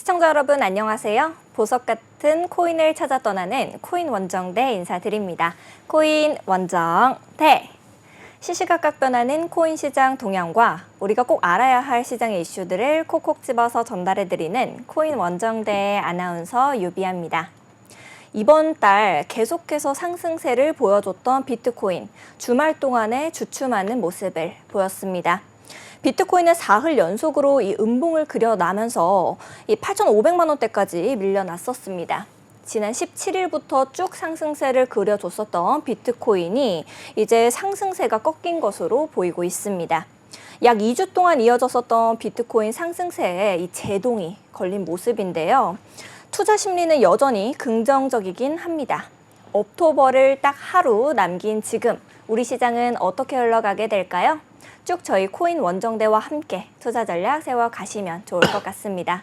시청자 여러분 안녕하세요. 보석 같은 코인을 찾아 떠나는 코인 원정대 인사드립니다. 코인 원정대. 시시각각 변하는 코인 시장 동향과 우리가 꼭 알아야 할 시장의 이슈들을 콕콕 집어서 전달해드리는 코인 원정대의 아나운서 유비아입니다. 이번 달 계속해서 상승세를 보여줬던 비트코인, 주말 동안에 주춤하는 모습을 보였습니다. 비트코인은 4흘 연속으로 이 음봉을 그려나면서 이 8,500만 원대까지 밀려났었습니다. 지난 17일부터 쭉 상승세를 그려줬었던 비트코인이 이제 상승세가 꺾인 것으로 보이고 있습니다. 약 2주 동안 이어졌었던 비트코인 상승세에 이 제동이 걸린 모습인데요. 투자 심리는 여전히 긍정적이긴 합니다. 옥토버를 딱 하루 남긴 지금 우리 시장은 어떻게 흘러가게 될까요? 쭉 저희 코인 원정대와 함께 투자 전략 세워가시면 좋을 것 같습니다.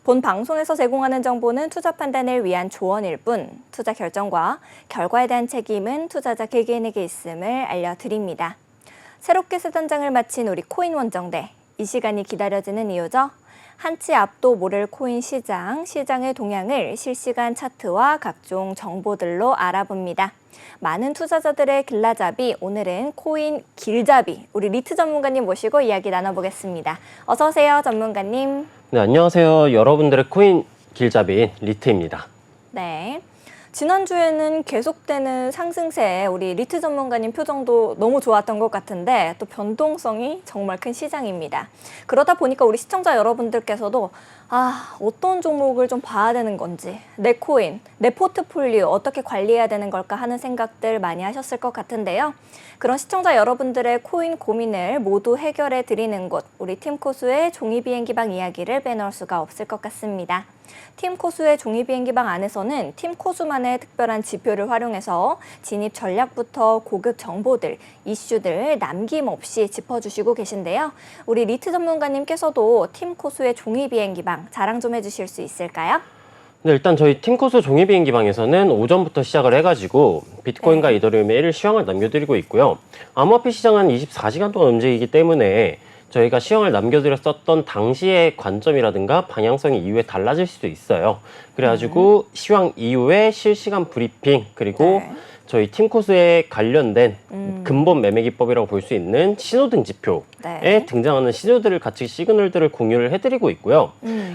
본 방송에서 제공하는 정보는 투자 판단을 위한 조언일 뿐 투자 결정과 결과에 대한 책임은 투자자 개개인에게 있음을 알려드립니다. 새롭게 새 단장을 마친 우리 코인 원정대, 이 시간이 기다려지는 이유죠. 한치 앞도 모를 코인 시장의 동향을 실시간 차트와 각종 정보들로 알아봅니다. 많은 투자자들의 길라잡이, 오늘은 코인 길잡이, 우리 리트 전문가님 모시고 이야기 나눠보겠습니다. 어서 오세요, 전문가님. 네, 안녕하세요. 여러분들의 코인 길잡이인 리트입니다. 네. 지난주에는 계속되는 상승세에 우리 리트 전문가님 표정도 너무 좋았던 것 같은데 또 변동성이 정말 큰 시장입니다. 그러다 보니까 우리 시청자 여러분들께서도 어떤 종목을 좀 봐야 되는 건지, 내 코인, 내 포트폴리오 어떻게 관리해야 되는 걸까 하는 생각들 많이 하셨을 것 같은데요. 그런 시청자 여러분들의 코인 고민을 모두 해결해 드리는 곳, 우리 팀코수의 종이비행기방 이야기를 빼놓을 수가 없을 것 같습니다. 팀코수의 종이비행기방 안에서는 팀코수만의 특별한 지표를 활용해서 진입 전략부터 고급 정보들, 이슈들 남김없이 짚어주시고 계신데요. 우리 리트 전문가님께서도 팀코수의 종이비행기방 자랑 좀 해주실 수 있을까요? 네, 일단 저희 팀코스 종이비행기방에서는 오전부터 시작을 해가지고 비트코인과 이더리움의 1일 시황을 남겨드리고 있고요. 암호화폐 시장은 24시간 동안 움직이기 때문에 저희가 시황을 남겨드렸었던 당시의 관점이라든가 방향성이 이후에 달라질 수도 있어요. 그래가지고 시황 이후에 실시간 브리핑, 그리고 저희 팀코스에 관련된 근본 매매 기법이라고 볼 수 있는 신호등 지표에 등장하는 신호들을 같이 시그널들을 공유를 해드리고 있고요.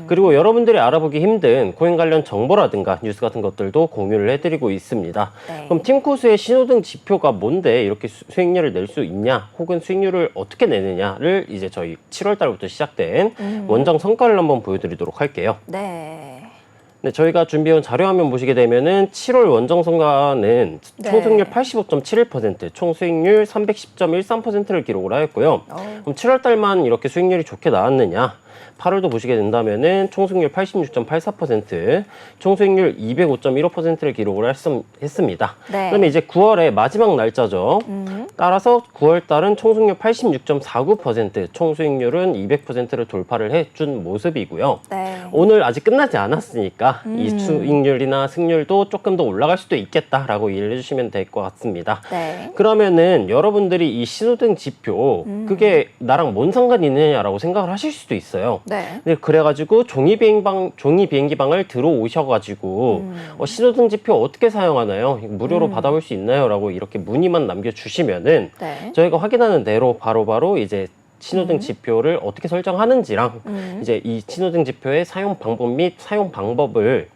그리고 여러분들이 알아보기 힘든 코인 관련 정보라든가 뉴스 같은 것들도 공유를 해드리고 있습니다. 그럼 팀코스의 신호등 지표가 뭔데 이렇게 수익률을 낼 수 있냐, 혹은 수익률을 어떻게 내느냐를 이제 저희 7월 달부터 시작된 원정 성과를 한번 보여드리도록 할게요. 네, 저희가 준비해온 자료화면 보시게 되면은 7월 원정 성과는 총 수익률 85.71%, 총 수익률 310.13%를 기록을 하였고요. 그럼 7월 달만 이렇게 수익률이 좋게 나왔느냐? 8월도 보시게 된다면은 총 수익률 86.84%, 총 수익률 205.15%를 기록을 했습니다. 그다음에 이제 9월의 마지막 날짜죠. 따라서 9월 달은 총 수익률 86.49%, 총 수익률은 200%를 돌파를 해준 모습이고요. 오늘 아직 끝나지 않았으니까 이 수익률이나 승률도 조금 더 올라갈 수도 있겠다라고 이해를 해주시면 될 것 같습니다. 그러면은 여러분들이 이 신호등 지표, 그게 나랑 뭔 상관이 있느냐라고 생각을 하실 수도 있어요. 네, 그래가지고 종이비행기방을 들어오셔가지고 신호등 지표 어떻게 사용하나요? 무료로 받아볼 수 있나요? 라고 이렇게 문의만 남겨주시면은 저희가 확인하는 대로 바로바로 이제 신호등 지표를 어떻게 설정하는지랑 이제 이 신호등 지표의 사용 방법 및 사용 방법을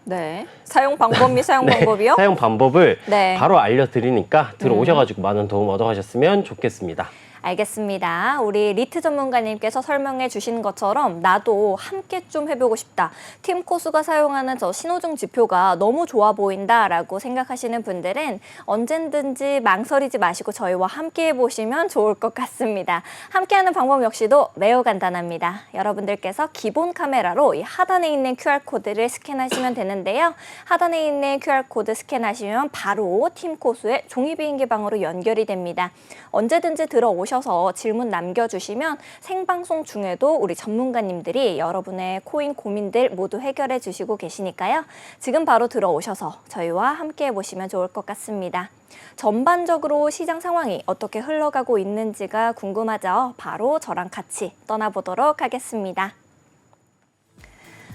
사용 방법 및 사용 방법이요? 사용 방법을 바로 알려드리니까 들어오셔가지고 많은 도움 얻어가셨으면 좋겠습니다. 알겠습니다. 우리 리트 전문가님께서 설명해 주신 것처럼 나도 함께 좀 해보고 싶다. 팀코수가 사용하는 저 신호등 지표가 너무 좋아 보인다라고 생각하시는 분들은 언제든지 망설이지 마시고 저희와 함께 해보시면 좋을 것 같습니다. 함께하는 방법 역시도 매우 간단합니다. 여러분들께서 기본 카메라로 이 하단에 있는 QR코드를 스캔하시면 되는데요. 하단에 있는 QR코드 스캔하시면 바로 팀코수의 종이비행기방으로 연결이 됩니다. 언제든지 들어오셔서 질문 남겨주시면 생방송 중에도 우리 전문가님들이 여러분의 코인 고민들 모두 해결해 주시고 계시니까요. 지금 바로 들어오셔서 저희와 함께 해보시면 좋을 것 같습니다. 전반적으로 시장 상황이 어떻게 흘러가고 있는지가 궁금하죠? 바로 저랑 같이 떠나보도록 하겠습니다.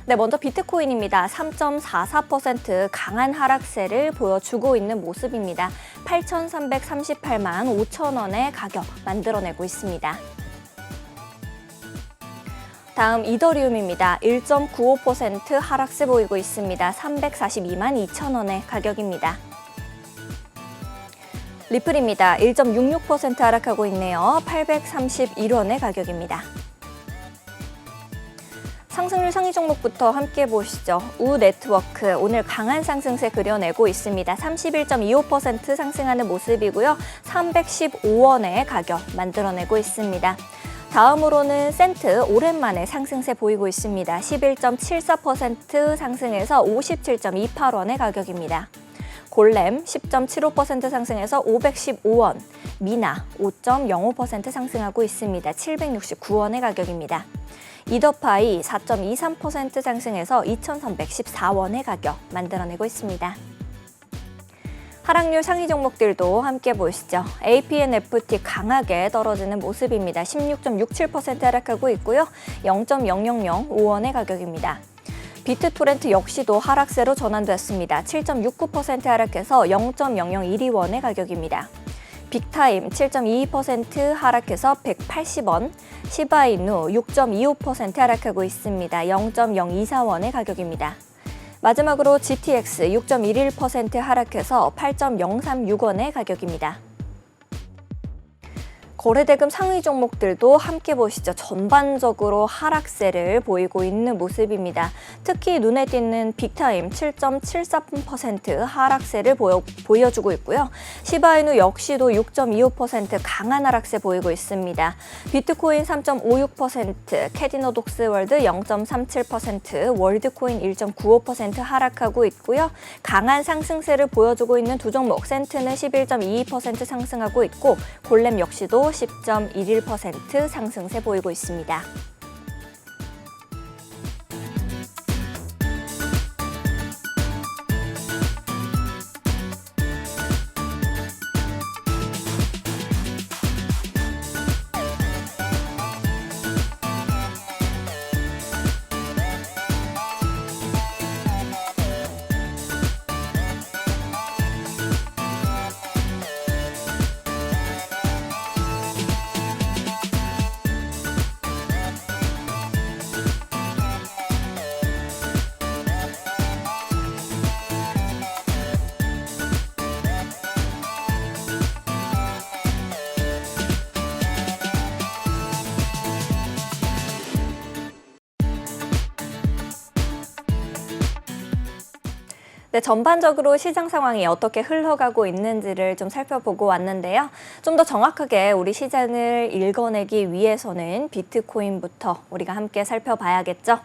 네, 먼저 비트코인입니다. 3.44% 강한 하락세를 보여주고 있는 모습입니다. 8,338만 5천 원의 가격 만들어내고 있습니다. 다음 이더리움입니다. 1.95% 하락세 보이고 있습니다. 342만 2천 원의 가격입니다. 리플입니다. 1.66% 하락하고 있네요. 831원의 가격입니다. 상승률 상위 종목부터 함께 보시죠. 우네트워크 오늘 강한 상승세 그려내고 있습니다. 31.25% 상승하는 모습이고요. 315원의 가격 만들어내고 있습니다. 다음으로는 센트 오랜만에 상승세 보이고 있습니다. 11.74% 상승해서 57.28원의 가격입니다. 골렘 10.75% 상승해서 515원, 미나 5.05% 상승하고 있습니다. 769원의 가격입니다. 이더파이 4.23% 상승해서 2,314원의 가격 만들어내고 있습니다. 하락률 상위 종목들도 함께 보시죠. APNFT 강하게 떨어지는 모습입니다. 16.67% 하락하고 있고요. 0.0005원의 가격입니다. 비트토렌트 역시도 하락세로 전환됐습니다. 7.69% 하락해서 0.0012원의 가격입니다. 빅타임 7.22% 하락해서 180원, 시바이누 6.25% 하락하고 있습니다. 0.024원의 가격입니다. 마지막으로 GTX 6.11% 하락해서 8.036원의 가격입니다. 거래대금 상위 종목들도 함께 보시죠. 전반적으로 하락세를 보이고 있는 모습입니다. 특히 눈에 띄는 빅타임 7.73% 하락세를 보여주고 있고요. 시바이누 역시도 6.25% 강한 하락세 보이고 있습니다. 비트코인 3.56%, 캐디노독스월드 0.37%, 월드코인 1.95% 하락하고 있고요. 강한 상승세를 보여주고 있는 두 종목, 센트는 11.22% 상승하고 있고 골렘 역시도 10.11% 상승세 보이고 있습니다. 네, 전반적으로 시장 상황이 어떻게 흘러가고 있는지를 좀 살펴보고 왔는데요. 좀 더 정확하게 우리 시장을 읽어내기 위해서는 비트코인부터 우리가 함께 살펴봐야겠죠.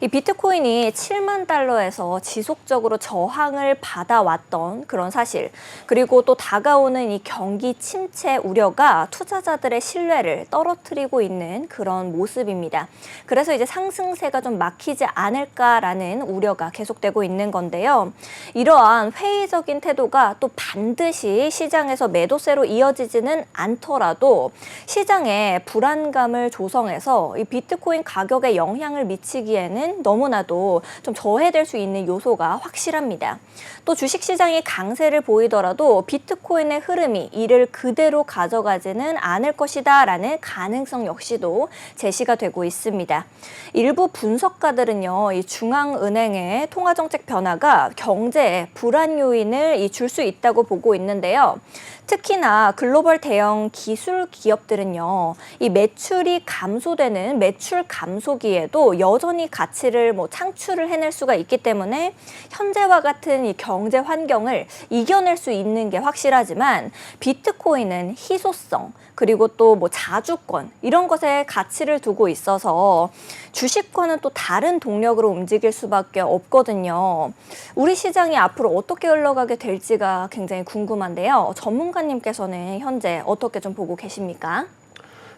이 비트코인이 7만 달러에서 지속적으로 저항을 받아왔던 그런 사실, 그리고 또 다가오는 이 경기 침체 우려가 투자자들의 신뢰를 떨어뜨리고 있는 그런 모습입니다. 그래서 이제 상승세가 좀 막히지 않을까라는 우려가 계속되고 있는 건데요. 이러한 회의적인 태도가 또 반드시 시장에서 매도세로 이어지지는 않더라도 시장에 불안감을 조성해서 이 비트코인 가격에 영향을 미치기에는 너무나도 좀 저해될 수 있는 요소가 확실합니다. 또 주식시장이 강세를 보이더라도 비트코인의 흐름이 이를 그대로 가져가지는 않을 것이다라는 가능성 역시도 제시가 되고 있습니다. 일부 분석가들은요, 이 중앙은행의 통화정책 변화가 경제에 불안 요인을 줄 수 있다고 보고 있는데요. 특히나 글로벌 대형 기술 기업들은요, 이 매출이 감소되는 매출 감소기에도 여전히 가치를 창출을 해낼 수가 있기 때문에 현재와 같은 이 경제 환경을 이겨낼 수 있는 게 확실하지만 비트코인은 희소성, 그리고 또 자주권 이런 것에 가치를 두고 있어서 주식과는 또 다른 동력으로 움직일 수밖에 없거든요. 우리 시장이 앞으로 어떻게 흘러가게 될지가 굉장히 궁금한데요. 전문가님께서는 현재 어떻게 좀 보고 계십니까?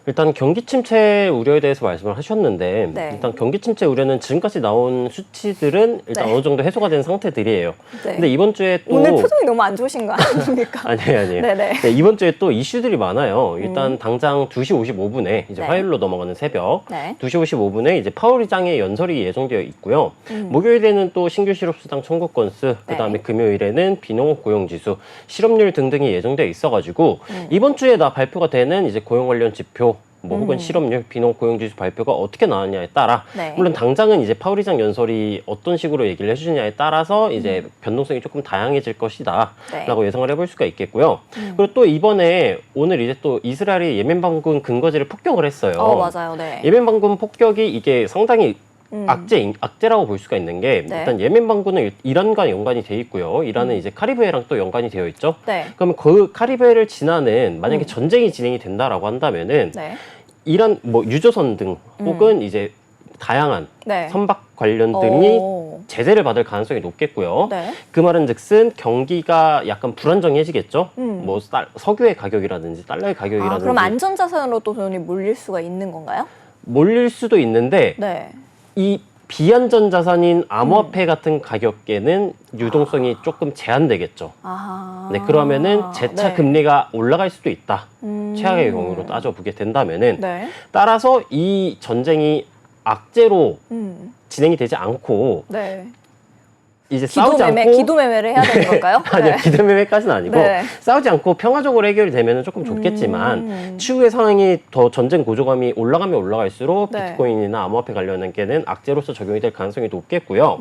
일단 경기 침체 우려에 대해서 말씀을 하셨는데 네. 일단 경기 침체 우려는 지금까지 나온 수치들은 일단 네. 어느 정도 해소가 된 상태들이에요. 네. 근데 이번 주에 또 오늘 표정이 너무 안 좋으신 거 아닙니까? 아니에요. 네네. 네, 이번 주에 또 이슈들이 많아요. 일단 당장 2시 55분에 이제 네. 화요일로 넘어가는 새벽 네. 2시 55분에 이제 파월 의장의 연설이 예정되어 있고요. 목요일에는 또 신규 실업수당 청구 건수, 그다음에 네. 금요일에는 비농업 고용지수, 실업률 등등이 예정되어 있어가지고 이번 주에 발표가 되는 이제 고용 관련 지표 뭐 혹은 실업률, 비농업 고용지수 발표가 어떻게 나왔냐에 따라 네. 물론 당장은 이제 파월 의장 연설이 어떤 식으로 얘기를 해주느냐에 따라서 이제 변동성이 조금 다양해질 것이다 네. 라고 예상을 해볼 수가 있겠고요. 그리고 또 이번에 오늘 이제 또 이스라엘이 예멘 반군 근거지를 폭격을 했어요. 맞아요. 네. 예멘 반군 폭격이 이게 상당히 악재라고 볼 수가 있는 게 네. 일단 예멘 반군은 이란과 연관이 돼 있고요. 이란은 이제 카리브해랑 또 연관이 되어 있죠. 네. 그러면 그 카리브해를 지나는 만약에 전쟁이 진행이 된다라고 한다면은 네. 이란 뭐 유조선 등 혹은 이제 다양한 네. 선박 관련 등이 오. 제재를 받을 가능성이 높겠고요. 네. 그 말은즉슨 경기가 약간 불안정해지겠죠. 음. 뭐 석유의 가격이라든지 달러의 가격이라든지 그럼 안전자산으로 또 돈이 몰릴 수가 있는 건가요? 몰릴 수도 있는데 네. 이 비안전 자산인 암호화폐 같은 가격계는 유동성이 조금 제한되겠죠. 아하. 네, 그러면은 재차 네. 금리가 올라갈 수도 있다. 음. 최악의 경우로 따져보게 된다면은 네. 따라서 이 전쟁이 악재로 진행이 되지 않고 네. 이제 싸우지 않고 기도매매를 해야 되는 걸까요? 아니요, 네. 기대매매까지는 아니고 네. 싸우지 않고 평화적으로 해결이 되면 조금 좋겠지만 추후의 상황이 더 전쟁 고조감이 올라가면 올라갈수록 네. 비트코인이나 암호화폐 관련한 게는 악재로서 적용이 될 가능성이 높겠고요.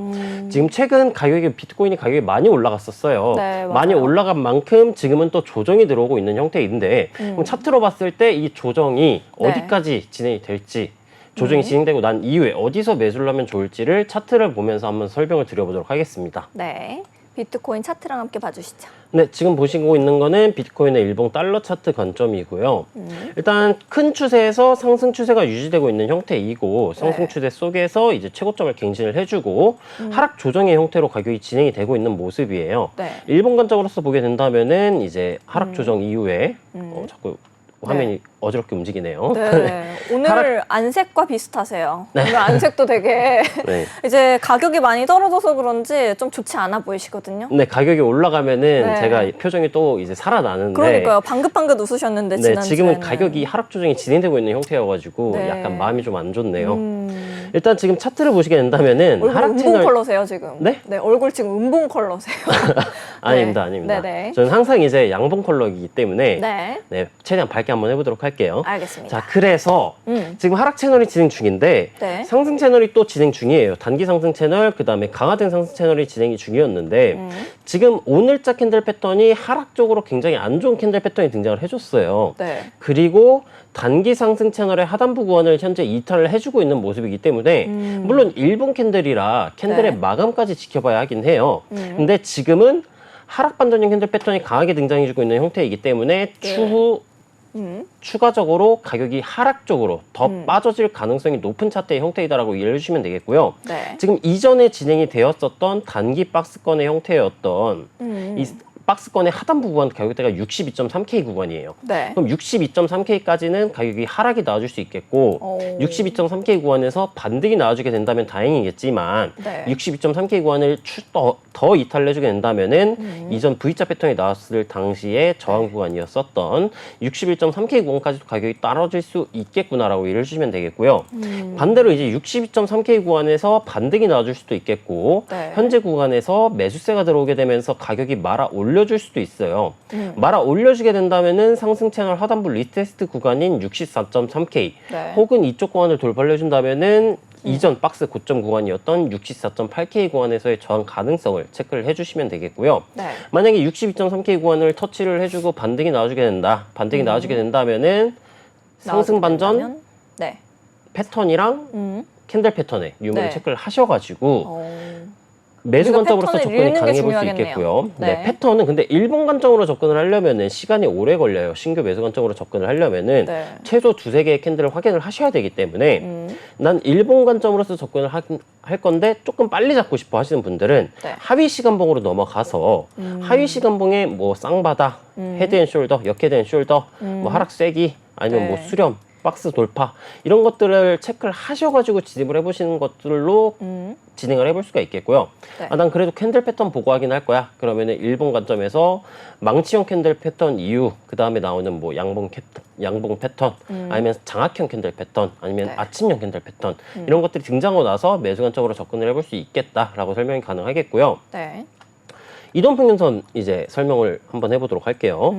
지금 최근 비트코인이 가격이 많이 올라갔었어요. 네, 많이 맞아요. 올라간 만큼 지금은 또 조정이 들어오고 있는 형태인데 그럼 차트로 봤을 때 이 조정이 네. 어디까지 진행이 될지 조정이 진행되고 난 이후에 어디서 매수를 하면 좋을지를 차트를 보면서 한번 설명을 드려보도록 하겠습니다. 네. 비트코인 차트랑 함께 봐주시죠. 네, 지금 보시고 있는 거는 비트코인의 일봉 달러 차트 관점이고요. 일단 큰 추세에서 상승 추세가 유지되고 있는 형태이고 상승 추세 속에서 이제 최고점을 갱신을 해주고 하락 조정의 형태로 가격이 진행이 되고 있는 모습이에요. 네. 일본 관점으로서 보게 된다면은 이제 하락 조정 이후에 자꾸 화면이 어지럽게 움직이네요. 네. 오늘 안색과 비슷하세요. 네. 오늘 안색도 되게 네. 이제 가격이 많이 떨어져서 그런지 좀 좋지 않아 보이시거든요. 네, 가격이 올라가면은 네. 제가 표정이 또 이제 살아나는데 그러니까요. 방긋방긋 웃으셨는데 네, 지난주에는. 지금은 가격이 하락 조정이 진행되고 있는 형태여가지고 네. 약간 마음이 좀 안 좋네요. 일단 지금 차트를 보시게 된다면은 얼굴 하락 은봉 채널 컬러세요 지금. 네? 네, 얼굴 지금 은봉 컬러세요. 아닙니다, 아닙니다. 네네. 저는 항상 이제 양봉 컬러이기 때문에 네. 네, 최대한 밝게 한번 해보도록 할게요. 알겠습니다. 자, 그래서 지금 하락 채널이 진행 중인데 네. 상승 채널이 또 진행 중이에요. 단기 상승 채널, 그 다음에 강화된 상승 채널이 진행이 중이었는데 지금 오늘자 캔들 패턴이 하락적으로 굉장히 안 좋은 캔들 패턴이 등장을 해줬어요. 네. 그리고 단기 상승 채널의 하단부 구간을 현재 이탈을 해주고 있는 모습이기 때문에 물론 일본 캔들이라 캔들의 네. 마감까지 지켜봐야 하긴 해요. 근데 지금은 하락 반전형 캔들 패턴이 강하게 등장해주고 있는 형태이기 때문에 추후 추가적으로 가격이 하락적으로 더 빠져질 가능성이 높은 차트의 형태이다라고 이해해 주시면 되겠고요. 네. 지금 이전에 진행이 되었었던 단기 박스권의 형태였던 이 박스권의 하단부 구간 가격대가 62.3K 구간이에요. 네. 그럼 62.3K까지는 가격이 하락이 나와줄 수 있겠고 오. 62.3K 구간에서 반등이 나와주게 된다면 다행이겠지만 네. 62.3K 구간을 더 이탈해주게 된다면은 이전 V자 패턴이 나왔을 당시에 저항 구간이었었던 61.3K 구간까지도 가격이 떨어질 수 있겠구나라고 이해를 해주시면 되겠고요. 반대로 이제 62.3K 구간에서 반등이 나와줄 수도 있겠고 네. 현재 구간에서 매수세가 들어오게 되면서 가격이 말아 올려줄 수도 있어요. 말아 올려주게 된다면은 상승 채널 하단부 리테스트 구간인 64.3K 네. 혹은 이쪽 구간을 돌파해준다면은 이전 박스 고점 구간이었던 64.8K 구간에서의 저항 가능성을 체크를 해주시면 되겠고요. 네. 만약에 62.3K 구간을 터치를 해주고 반등이 나와주게 된다. 반등이 나와주게 된다면은 상승 반전 나와주게 된다면? 네. 패턴이랑 캔들 패턴의 유무를 네. 체크를 하셔가지고 어. 매수 우리가 관점으로서 패턴을 접근이 읽는 게 가능해 볼 수 중요하겠네요. 있겠고요. 네. 네. 패턴은 근데 일본 관점으로 접근을 하려면은 시간이 오래 걸려요. 신규 매수 관점으로 접근을 하려면은 네. 최소 2-3개의 캔들을 확인을 하셔야 되기 때문에 난 일본 관점으로서 접근을 할 건데 조금 빨리 잡고 싶어 하시는 분들은 네. 하위 시간봉으로 넘어가서 하위 시간봉에 뭐 쌍바닥, 헤드앤숄더, 역헤드앤숄더, 뭐 하락 쐐기 아니면 네. 뭐 수렴 박스 돌파 이런 것들을 체크를 하셔가지고 진입을 해보시는 것들로 진행을 해볼 수가 있겠고요. 네. 난 그래도 캔들 패턴 보고 하긴 할 거야. 그러면은 일본 관점에서 망치형 캔들 패턴 이후 그 다음에 나오는 뭐 양봉 패턴 아니면 장악형 캔들 패턴 아니면 네. 아침형 캔들 패턴 이런 것들이 등장하고 나서 매수 관점으로 접근을 해볼 수 있겠다라고 설명이 가능하겠고요. 네. 이동평균선 이제 설명을 한번 해보도록 할게요.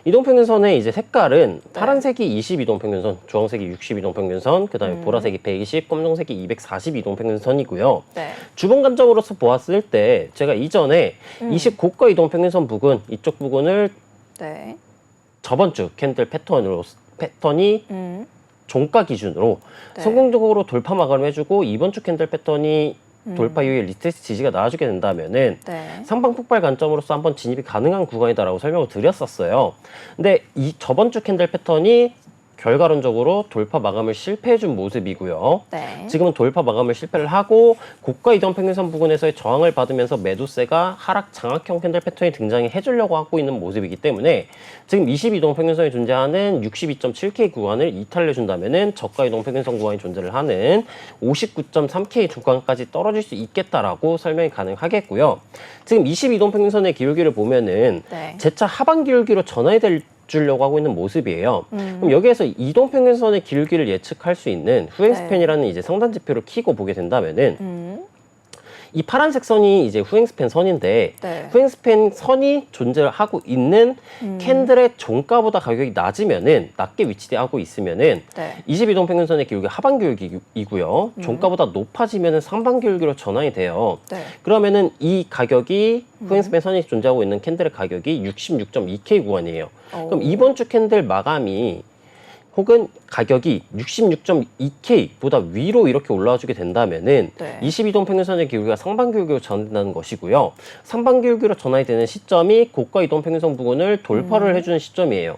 이동평균선의 이제 색깔은 파란색이 20이동평균선, 주황색이 60이동평균선, 그 다음에 보라색이 120, 검정색이 240이동평균선이고요. 네. 주봉 관점으로서 보았을 때 제가 이전에 20 고가 이동평균선 부근 이쪽 부분을 네. 저번 주 캔들 패턴이 종가 기준으로 네. 성공적으로 돌파 마감을 해주고 이번 주 캔들 패턴이 돌파 이후에 리테스트 지지가 나와주게 된다면은 네. 상방 폭발 관점으로서 한번 진입이 가능한 구간이다라고 설명을 드렸었어요. 근데 이 저번 주 캔들 패턴이 결과론적으로 돌파 마감을 실패해준 모습이고요. 네. 지금은 돌파 마감을 실패를 하고 고가 이동평균선 부근에서의 저항을 받으면서 매도세가 하락 장악형 캔들 패턴이 등장해 주려고 하고 있는 모습이기 때문에 지금 20이동평균선이 존재하는 62.7K 구간을 이탈해준다면은 저가 이동평균선 구간이 존재를 하는 59.3K 구간까지 떨어질 수 있겠다라고 설명이 가능하겠고요. 지금 22동평균선의 기울기를 보면은 네. 재차 하방 기울기로 전환이 될 주려고 하고 있는 모습이에요. 그럼 여기에서 이동평균선의 기울기를 예측할 수 있는 후행스팬이라는 이제 상단 지표를 키고 보게 된다면은 이 파란색 선이 이제 후행스팬 선인데 네. 후행스팬 선이 존재하고 있는 캔들의 종가보다 가격이 낮게 위치하고 있으면은 네. 22동평균선의 기울기 하방 기울기이고요. 종가보다 높아지면은 상방 기울기로 전환이 돼요. 네. 그러면은 이 가격이 후행스팬 선이 존재하고 있는 캔들의 가격이 66.2K 구간이에요. 그럼 이번 주 캔들 마감이 혹은 가격이 66.2K보다 위로 이렇게 올라와주게 된다면은 네. 22동평균선의 기울기가 상방 기울기로 전환된다는 것이고요. 상방 기울기로 전환이 되는 시점이 고가 이동평균선 부근을 돌파를 해주는 시점이에요.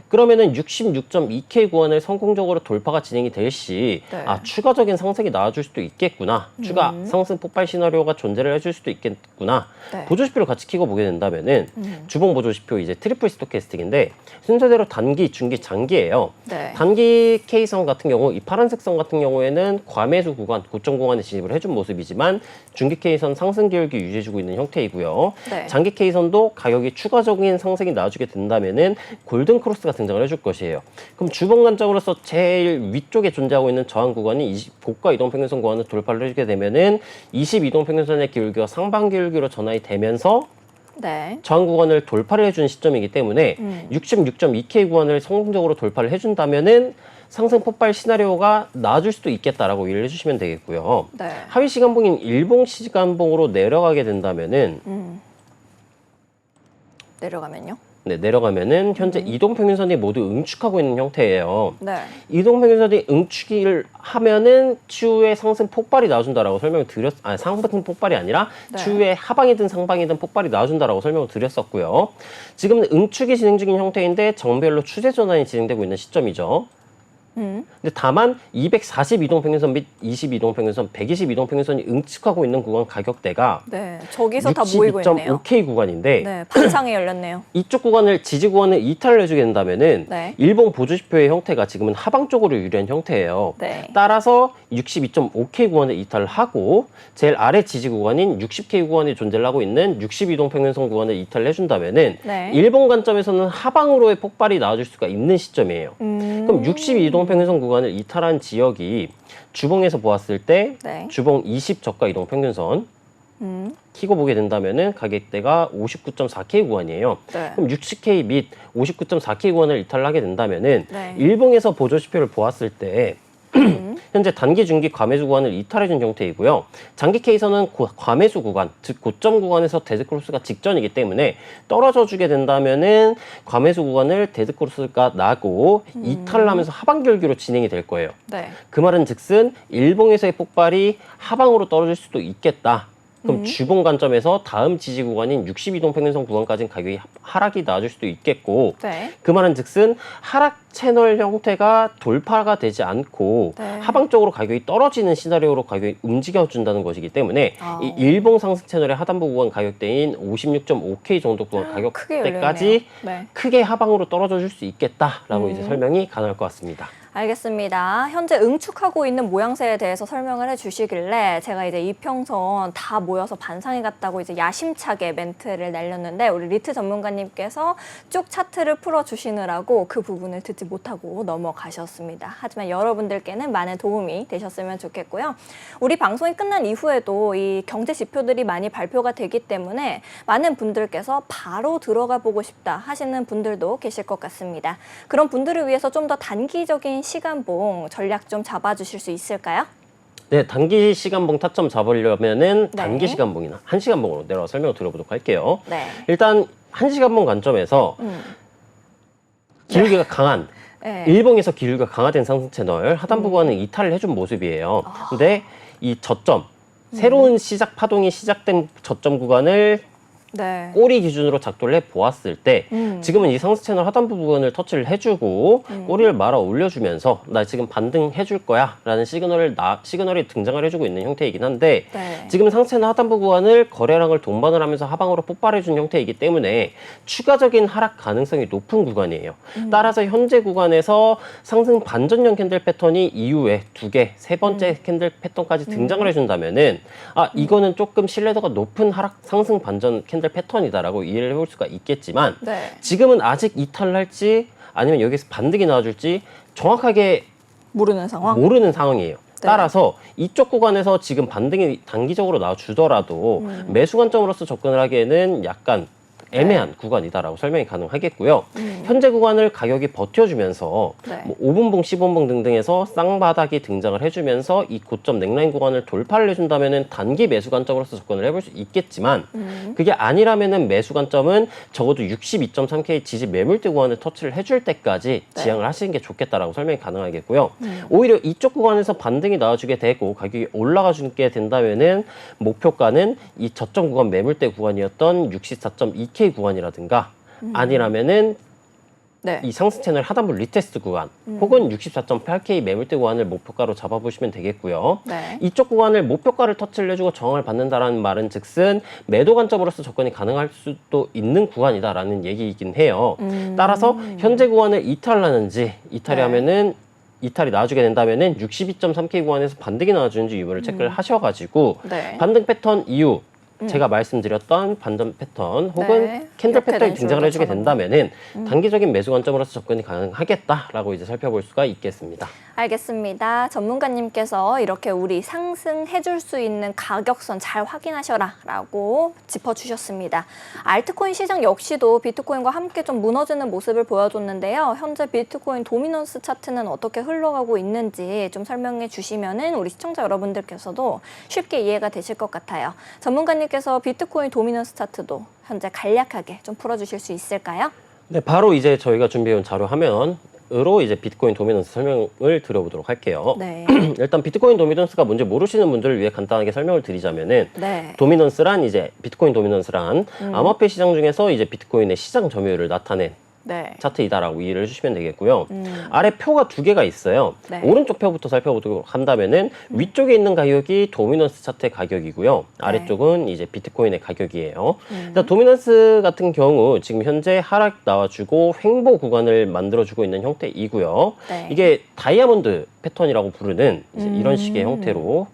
그러면은 66.2K 구간을 성공적으로 돌파가 진행이 될 시 네. 추가적인 상승이 나와줄 수도 있겠구나. 추가 상승 폭발 시나리오가 존재를 해줄 수도 있겠구나. 네. 보조지표를 같이 키고 보게 된다면은 주봉 보조지표 이제 트리플 스토캐스틱인데 순서대로 단기, 중기, 장기예요. 네. 단기 K선 같은 경우 이 파란색 선 같은 경우에는 과매수 구간, 고점 구간에 진입을 해준 모습이지만 중기 K선 상승 기울기 유지해주고 있는 형태이고요. 네. 장기 K선도 가격이 추가적인 상승이 나와주게 된다면은 골든 크로스가 등장을 해줄 것이에요. 그럼 주봉 관점으로서 제일 위쪽에 존재하고 있는 저항 구간이 고가 이동평균선 구간을 돌파를 해주게 되면은 22동평균선의 기울기가 상방 기울기로 전환이 되면서 네. 저항 구간을 돌파를 해주는 시점이기 때문에 66.2K 구간을 성공적으로 돌파를 해준다면은 상승 폭발 시나리오가 나아질 수도 있겠다라고 이해를 해주시면 되겠고요. 네. 하위 시간봉인 일봉 시간봉으로 내려가게 된다면은 내려가면요? 네, 내려가면은 현재 이동평균선이 모두 응축하고 있는 형태예요. 네. 이동평균선이 응축을 하면은 추후에 상승 폭발이 나와준다라고 설명을 상승 폭발이 아니라 네. 추후에 하방이든 상방이든 폭발이 나와준다라고 설명을 드렸었고요. 지금은 응축이 진행 중인 형태인데 정별로 추세 전환이 진행되고 있는 시점이죠. 근데 다만 242동평균선 및 22동평균선, 122동평균선이 응축하고 있는 구간 가격대가 네. 저기서 다 모이고 있네요. 62.5K 구간인데 네. 반창에 열렸네요. 이쪽 구간을 지지 구간을 이탈을 해주게 된다면은 네. 일봉 보조지표의 형태가 지금은 하방 쪽으로 유리한 형태예요. 네. 따라서 62.5K 구간을 이탈을 하고 제일 아래 지지 구간인 60K 구간이 존재를 하고 있는 62동평균선 구간을 이탈을 해준다면은 네. 일본 관점에서는 하방으로의 폭발이 나와줄 수가 있는 시점이에요. 그럼 62동평균선 구간을 이탈한 지역이 주봉에서 보았을 때 네. 주봉 20 저가 이동평균선 키고 보게 된다면은 가격대가 59.4K 구간이에요. 네. 그럼 60K 및 59.4K 구간을 이탈하게 된다면은 네. 일봉에서 보조지표를 보았을 때 현재 단기, 중기, 과매수 구간을 이탈해준 형태이고요. 장기 K선은 과매수 구간, 즉 고점 구간에서 데드크로스가 직전이기 때문에 떨어져 주게 된다면은 과매수 구간을 데드크로스가 나고 이탈을 하면서 하방 기울기로 진행이 될 거예요. 네. 그 말은 즉슨 일봉에서의 폭발이 하방으로 떨어질 수도 있겠다. 그럼 주봉 관점에서 다음 지지 구간인 62동평균선 구간까지는 가격이 하락이 나아질 수도 있겠고 네. 그 말은 즉슨 하락 채널 형태가 돌파가 되지 않고 네. 하방 쪽으로 가격이 떨어지는 시나리오로 가격이 움직여준다는 것이기 때문에 이 일봉 상승 채널의 하단부 구간 가격대인 56.5K 정도 구간 크게 가격대까지 열렸네요. 네. 크게 하방으로 떨어져 줄 수 있겠다라고 이제 설명이 가능할 것 같습니다. 알겠습니다. 현재 응축하고 있는 모양새에 대해서 설명을 해주시길래 제가 이제 이평선 다 모여서 반상회 같다고 이제 야심차게 멘트를 날렸는데 우리 리트 전문가님께서 쭉 차트를 풀어주시느라고 그 부분을 듣지 못하고 넘어가셨습니다. 하지만 여러분들께는 많은 도움이 되셨으면 좋겠고요. 우리 방송이 끝난 이후에도 이 경제 지표들이 많이 발표가 되기 때문에 많은 분들께서 바로 들어가 보고 싶다 하시는 분들도 계실 것 같습니다. 그런 분들을 위해서 좀 더 단기적인 시간봉 전략 좀 잡아주실 수 있을까요? 네, 단기 시간봉 타점 잡으려면은 네. 단기 시간봉이나 1시간봉으로 내려와 설명을 드려보도록 할게요. 네. 일단 1시간봉 관점에서 기울기가 강한 네. 일봉에서 기울기가 강화된 상승 채널 하단부 구간은 이탈을 해준 모습이에요. 근데 이 저점, 새로운 시작 파동이 시작된 저점 구간을 네. 꼬리 기준으로 작도를 해보았을 때 지금은 이 상승 채널 하단부 부분을 터치를 해주고 꼬리를 말아 올려주면서 나 지금 반등해줄 거야 라는 시그널이 등장을 해주고 있는 형태이긴 한데 네. 지금 상승 채널 하단부 구간을 거래량을 동반을 하면서 하방으로 폭발해준 형태이기 때문에 추가적인 하락 가능성이 높은 구간이에요. 따라서 현재 구간에서 상승 반전형 캔들 패턴이 이후에 2개, 3번째 캔들 패턴까지 등장을 해준다면은 이거는 조금 신뢰도가 높은 하락 상승 반전 캔들 패턴이다라고 이해를 해볼 수가 있겠지만 네. 지금은 아직 이탈을 할지 아니면 여기서 반등이 나와줄지 정확하게 모르는 상황? 모르는 상황이에요. 네. 따라서 이쪽 구간에서 지금 반등이 단기적으로 나와주더라도 매수 관점으로서 접근을 하기에는 약간 애매한 구간이다라고 설명이 가능하겠고요. 현재 구간을 가격이 버텨주면서 네. 뭐 5분봉, 10분봉 등등에서 쌍바닥이 등장을 해주면서 이 고점 넥라인 구간을 돌파를 해준다면은 단기 매수 관점으로서 접근을 해볼 수 있겠지만 그게 아니라면은 매수 관점은 적어도 62.3K 지지 매물대 구간을 터치를 해줄 때까지 지향을 하시는 게 좋겠다라고 설명이 가능하겠고요. 오히려 이쪽 구간에서 반등이 나와주게 되고 가격이 올라가주게 된다면은 목표가는 이 저점 구간 매물대 구간이었던 64.2K 구간이라든가 아니라면은 네. 이 상승 채널 하단부 리테스트 구간 혹은 64.8K 매물대 구간을 목표가로 잡아보시면 되겠고요. 네. 이쪽 구간을 목표가를 터치를 해주고 저항을 받는다라는 말은 즉슨 매도 관점으로서 접근이 가능할 수도 있는 구간이다라는 얘기이긴 해요. 따라서 현재 구간을 이탈하는지 이탈이 네. 하면은 이탈이 나와주게 된다면은 62.3K 구간에서 반등이 나와주는지 유무를 체크를 하셔가지고 네. 반등 패턴 이후 제가 말씀드렸던 반전 패턴 혹은 네. 캔들 이렇게 패턴이 된 등장을 해주게 줄처럼. 된다면은 단기적인 매수 관점으로서 접근이 가능하겠다라고 이제 살펴볼 수가 있겠습니다. 알겠습니다. 전문가님께서 이렇게 우리 상승해줄 수 있는 가격선 잘 확인하셔라 라고 짚어주셨습니다. 알트코인 시장 역시도 비트코인과 함께 좀 무너지는 모습을 보여줬는데요. 현재 비트코인 도미넌스 차트는 어떻게 흘러가고 있는지 좀 설명해 주시면은 우리 시청자 여러분들께서도 쉽게 이해가 되실 것 같아요. 전문가님께서 비트코인 도미넌스 차트도 현재 간략하게 좀 풀어주실 수 있을까요? 네, 바로 이제 저희가 준비해온 자료 화면으로 이제 비트코인 도미넌스 설명을 드려보도록 할게요. 네. 일단 비트코인 도미넌스가 뭔지 모르시는 분들을 위해 간단하게 설명을 드리자면은 네. 도미넌스란 이제 비트코인 도미넌스란 암호화폐 시장 중에서 이제 비트코인의 시장 점유율을 나타낸 네. 차트이다라고 이해를 해주시면 되겠고요. 아래 표가 2개가 있어요. 네. 오른쪽 표부터 살펴보도록 한다면은 위쪽에 있는 가격이 도미넌스 차트의 가격이고요. 아래쪽은 이제 비트코인의 가격이에요. 일단 도미넌스 같은 경우 지금 현재 하락 나와주고 횡보 구간을 만들어주고 있는 형태이고요. 네. 이게 다이아몬드 패턴이라고 부르는 이제 이런 식의 형태로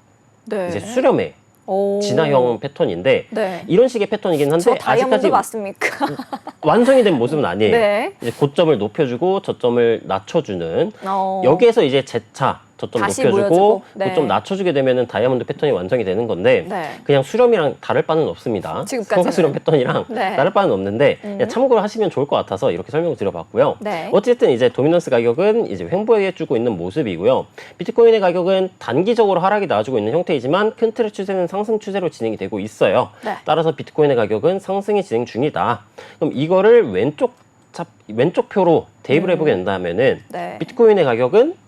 네. 이제 수렴의 오. 진화형 패턴인데 네. 이런 식의 패턴이긴 한데 저 다이아몬드 아직까지 맞습니까? 완성이 된 모습은 아니에요. 네. 이제 고점을 높여주고 저점을 낮춰주는 어. 여기에서 이제 재차 저점 다시 높여주고 보여주고. 네. 고점 낮춰주게 되면은 다이아몬드 패턴이 완성이 되는 건데 네. 그냥 수렴이랑 다를 바는 없습니다. 지금까지는. 성과 수렴 패턴이랑 네. 다를 바는 없는데 그냥 참고를 하시면 좋을 것 같아서 이렇게 설명을 드려봤고요. 네. 어쨌든 이제 도미넌스 가격은 이제 횡보해주고 있는 모습이고요. 비트코인의 가격은 단기적으로 하락이 나와주고 있는 형태이지만 큰 틀의 추세는 상승 추세로 진행이 되고 있어요. 네. 따라서 비트코인의 가격은 상승이 진행 중이다. 그럼 이거를 왼쪽 표로 대입을 해보게 된다면은 네. 비트코인의 가격은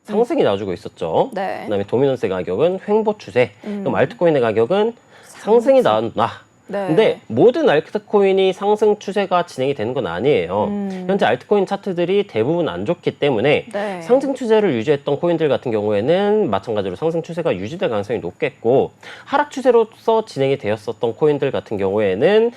상승이 나와주고 있었죠. 네. 그다음에 도미넌스의 가격은 횡보 추세. 그럼 알트코인의 가격은 상승이 나온다. 네. 근데 모든 알트코인이 상승 추세가 진행이 되는 건 아니에요. 현재 알트코인 차트들이 대부분 안 좋기 때문에 네. 상승 추세를 유지했던 코인들 같은 경우에는 마찬가지로 상승 추세가 유지될 가능성이 높겠고 하락 추세로서 진행이 되었었던 코인들 같은 경우에는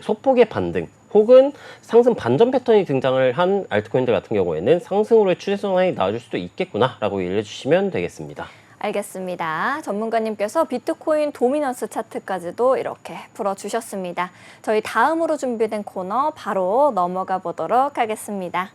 소폭의 반등 혹은 상승 반전 패턴이 등장을 한 알트코인들 같은 경우에는 상승으로의 추세선이 나와줄 수도 있겠구나라고 이해해 주시면 되겠습니다. 알겠습니다. 전문가님께서 비트코인 도미넌스 차트까지도 이렇게 풀어주셨습니다. 저희 다음으로 준비된 코너 바로 넘어가 보도록 하겠습니다.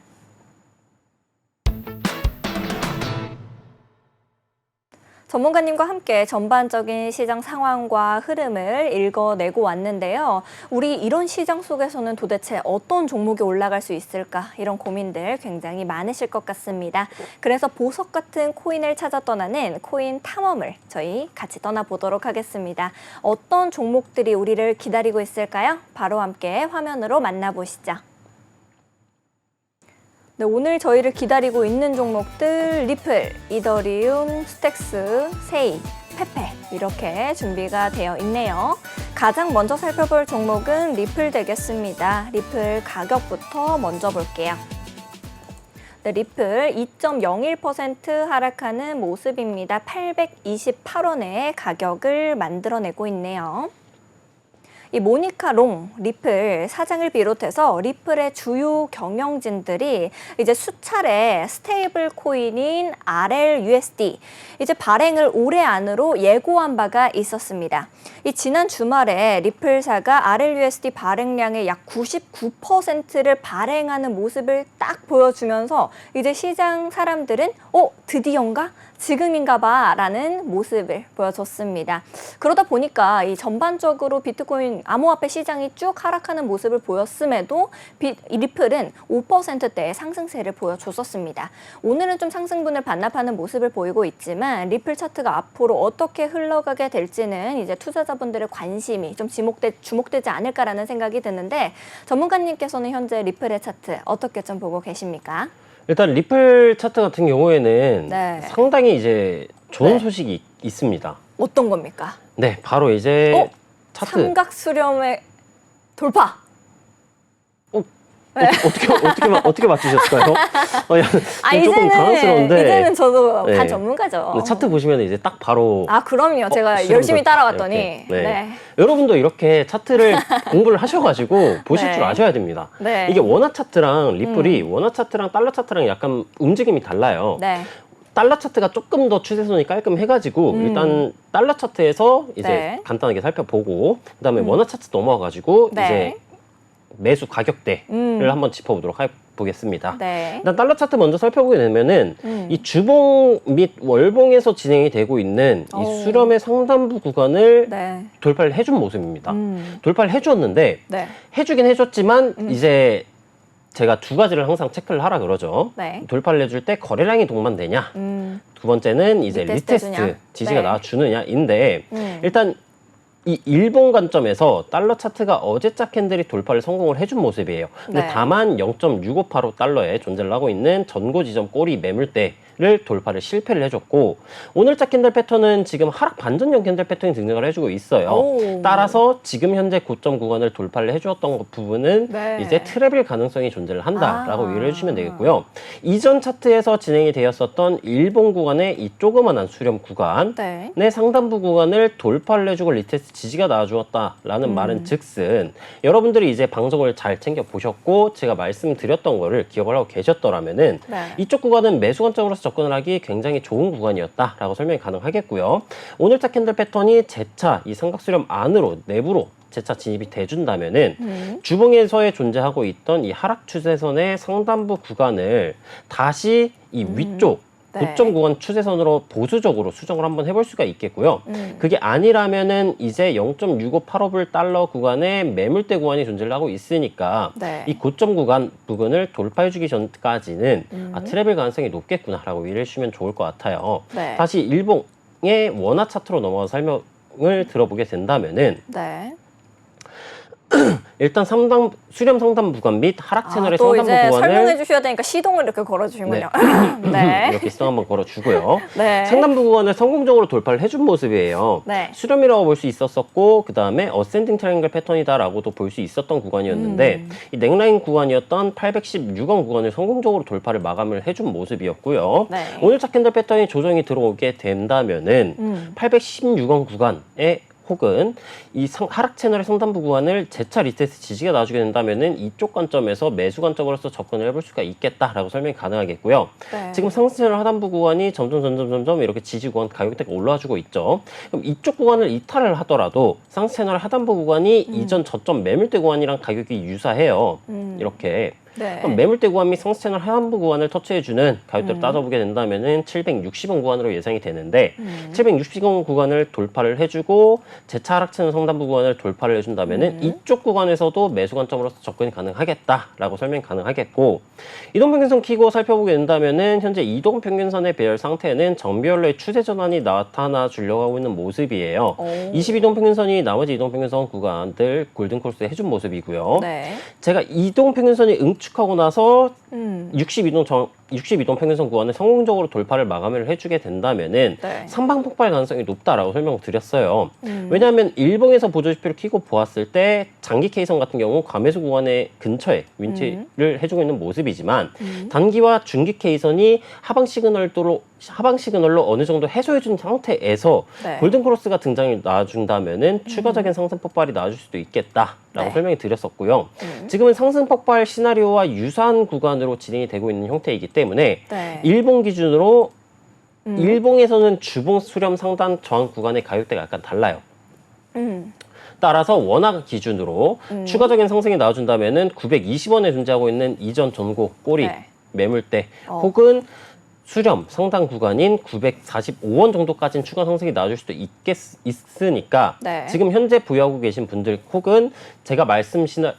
전문가님과 함께 전반적인 시장 상황과 흐름을 읽어내고 왔는데요. 우리 이런 시장 속에서는 도대체 어떤 종목이 올라갈 수 있을까? 이런 고민들 굉장히 많으실 것 같습니다. 그래서 보석 같은 코인을 찾아 떠나는 코인 탐험을 저희 같이 떠나보도록 하겠습니다. 어떤 종목들이 우리를 기다리고 있을까요? 바로 함께 화면으로 만나보시죠. 네, 오늘 저희를 기다리고 있는 종목들 리플, 이더리움, 스택스, 세이, 페페 이렇게 준비가 되어 있네요. 가장 먼저 살펴볼 종목은 리플 되겠습니다. 리플 가격부터 먼저 볼게요. 네, 리플 2.01% 하락하는 모습입니다. 828원의 가격을 만들어내고 있네요. 이 모니카 롱, 리플 사장을 비롯해서 리플의 주요 경영진들이 이제 수차례 스테이블 코인인 RLUSD 이제 발행을 올해 안으로 예고한 바가 있었습니다. 이 지난 주말에 리플사가 RLUSD 발행량의 약 99%를 발행하는 모습을 딱 보여주면서 이제 시장 사람들은 드디어인가? 지금인가 봐 라는 모습을 보여줬습니다. 그러다 보니까 이 전반적으로 비트코인 암호화폐 시장이 쭉 하락하는 모습을 보였음에도 리플은 5%대의 상승세를 보여줬었습니다. 오늘은 좀 상승분을 반납하는 모습을 보이고 있지만 리플 차트가 앞으로 어떻게 흘러가게 될지는 이제 투자자분들의 관심이 좀 주목되지 않을까라는 생각이 드는데 전문가님께서는 현재 리플의 차트 어떻게 좀 보고 계십니까? 일단 리플 차트 같은 경우에는 네. 상당히 이제 좋은 네. 소식이 있습니다. 어떤 겁니까? 네, 바로 이제 차트. 삼각 수렴의 돌파. 어떻게 맞추셨을까요? 조금 이제는 당황스러운데. 이제는 저도 네. 반 전문가죠. 근데 차트 보시면 이제 딱 바로. 그럼요. 제가 수렴 열심히 돌파. 따라왔더니. 이렇게. 네. 네. 여러분도 이렇게 차트를 공부를 하셔가지고 보실 네. 줄 아셔야 됩니다. 네. 이게 원화 차트랑 리플이 원화 차트랑 달러 차트랑 약간 움직임이 달라요. 네. 달러 차트가 조금 더 추세선이 깔끔해가지고 일단 달러 차트에서 이제 네. 간단하게 살펴보고 그다음에 원화 차트 넘어와가지고 네. 이제 매수 가격대를 한번 짚어보도록 보겠습니다. 네. 일단 달러 차트 먼저 살펴보게 되면은 이 주봉 및 월봉에서 진행이 되고 있는 이 수렴의 상단부 구간을 네. 돌파를 해준 모습입니다. 돌파를 해주었는데 네. 해주긴 해줬지만 이제 제가 두 가지를 항상 체크를 하라 그러죠. 네. 돌파를 해줄 때 거래량이 동반되냐. 두 번째는 이제 리테스트 지지가 네. 나와주느냐인데 일단 이 일본 관점에서 달러 차트가 어제자 캔들이 돌파를 성공을 해준 모습이에요. 근데 네. 다만 0.658호 달러에 존재를 하고 있는 전고 지점 꼬리 매물대를 돌파를 실패를 해줬고 오늘자 캔들 패턴은 지금 하락 반전형 캔들 패턴이 등장을 해주고 있어요. 따라서 지금 현재 고점 구간을 돌파를 해주었던 부분은 네. 이제 트래블 가능성이 존재를 한다라고 이해를 해주시면 되겠고요. 이전 차트에서 진행이 되었었던 일본 구간의 이 조그만한 수렴 구간의 네. 상단부 구간을 돌파를 해주고 리테스트 지지가 나와주었다라는 말은 즉슨 여러분들이 이제 방송을 잘 챙겨 보셨고 제가 말씀드렸던 거를 기억을 하고 계셨더라면은 네. 이쪽 구간은 매수 관점으로서 접근을 하기 굉장히 좋은 구간이었다라고 설명이 가능하겠고요. 오늘자 캔들 패턴이 재차 이 삼각수렴 안으로 내부로 재차 진입이 돼준다면은 주봉에서의 존재하고 있던 이 하락 추세선의 상단부 구간을 다시 이 위쪽 네. 고점 구간 추세선으로 보수적으로 수정을 한번 해볼 수가 있겠고요. 그게 아니라면은 이제 0.6585불 달러 구간의 매물대 구간이 존재를 하고 있으니까 네. 이 고점 구간 부근을 돌파해주기 전까지는 트래블 가능성이 높겠구나라고 이해해 주시면 좋을 것 같아요. 네. 다시 일봉의 원화 차트로 넘어가 설명을 들어보게 된다면은 네. 일단 수렴 상단 구간 및 하락 채널의 또 상단부 이제 구간을 설명해 주셔야 되니까 시동을 이렇게 걸어주시군요. 네. 이렇게 시동 한번 걸어주고요. 네. 상단부 구간을 성공적으로 돌파를 해준 모습이에요. 네. 수렴이라고 볼 수 있었었고 그 다음에 어센딩 트라이앵글 패턴이다라고도 볼 수 있었던 구간이었는데 이 넥라인 구간이었던 816원 구간을 성공적으로 돌파를 마감을 해준 모습이었고요. 네. 오늘 차 캔들 패턴이 조정이 들어오게 된다면은 816원 구간에 혹은 이 하락 채널의 상단부 구간을 재차 리테스트 지지가 나와주게 된다면은 이쪽 관점에서 매수 관점으로서 접근을 해볼 수가 있겠다라고 설명이 가능하겠고요. 네. 지금 상승 채널 하단부 구간이 점점 이렇게 지지 구간 가격대가 올라와주고 있죠. 그럼 이쪽 구간을 이탈을 하더라도 상승 채널 하단부 구간이 이전 저점 매물대 구간이랑 가격이 유사해요. 이렇게. 네. 그럼 매물대 구간 및 상승 채널 하단부 구간을 터치해주는 가격대로 따져보게 된다면은 760원 구간으로 예상이 되는데 760원 구간을 돌파를 해주고 재차 하락 채널 상단부 구간을 돌파를 해준다면은 이쪽 구간에서도 매수 관점으로서 접근이 가능하겠다라고 설명이 가능하겠고 이동평균선 키고 살펴보게 된다면은 현재 이동평균선의 배열 상태는 정비열로의 추세 전환이 나타나 주려고 하고 있는 모습이에요. 22동평균선이 나머지 이동평균선 구간들 골든크로스 해준 모습이고요. 네. 제가 이동평균선이 응축하고 나서 62동 평균선 구간을 성공적으로 돌파를 마감을 해주게 된다면은 네. 상방 폭발 가능성이 높다라고 설명을 드렸어요. 왜냐하면 일봉에서 보조지표를 켜고 보았을 때 장기 K선 같은 경우 과매수 구간의 근처에 위치를 해주고 있는 모습이지만 단기와 중기 K선이 하방 시그널로 어느 정도 해소해준 상태에서 네. 골든크로스가 등장이 나와준다면은 추가적인 상승 폭발이 나와줄 수도 있겠다라고 네. 설명이 드렸었고요. 지금은 상승 폭발 시나리오와 유사한 구간으로 진행이 되고 있는 형태이기 때문에 네. 일봉 기준으로 일봉에서는 주봉 수렴 상단 저항 구간의 가격대가 약간 달라요. 따라서 원화 기준으로 추가적인 상승이 나와준다면은 920원에 존재하고 있는 이전 전고 꼬리 네. 매물대 혹은 수렴 상단 구간인 945원 정도까지는 추가 상승이 나와줄 수도 있으니까 네. 지금 현재 보유하고 계신 분들 혹은 제가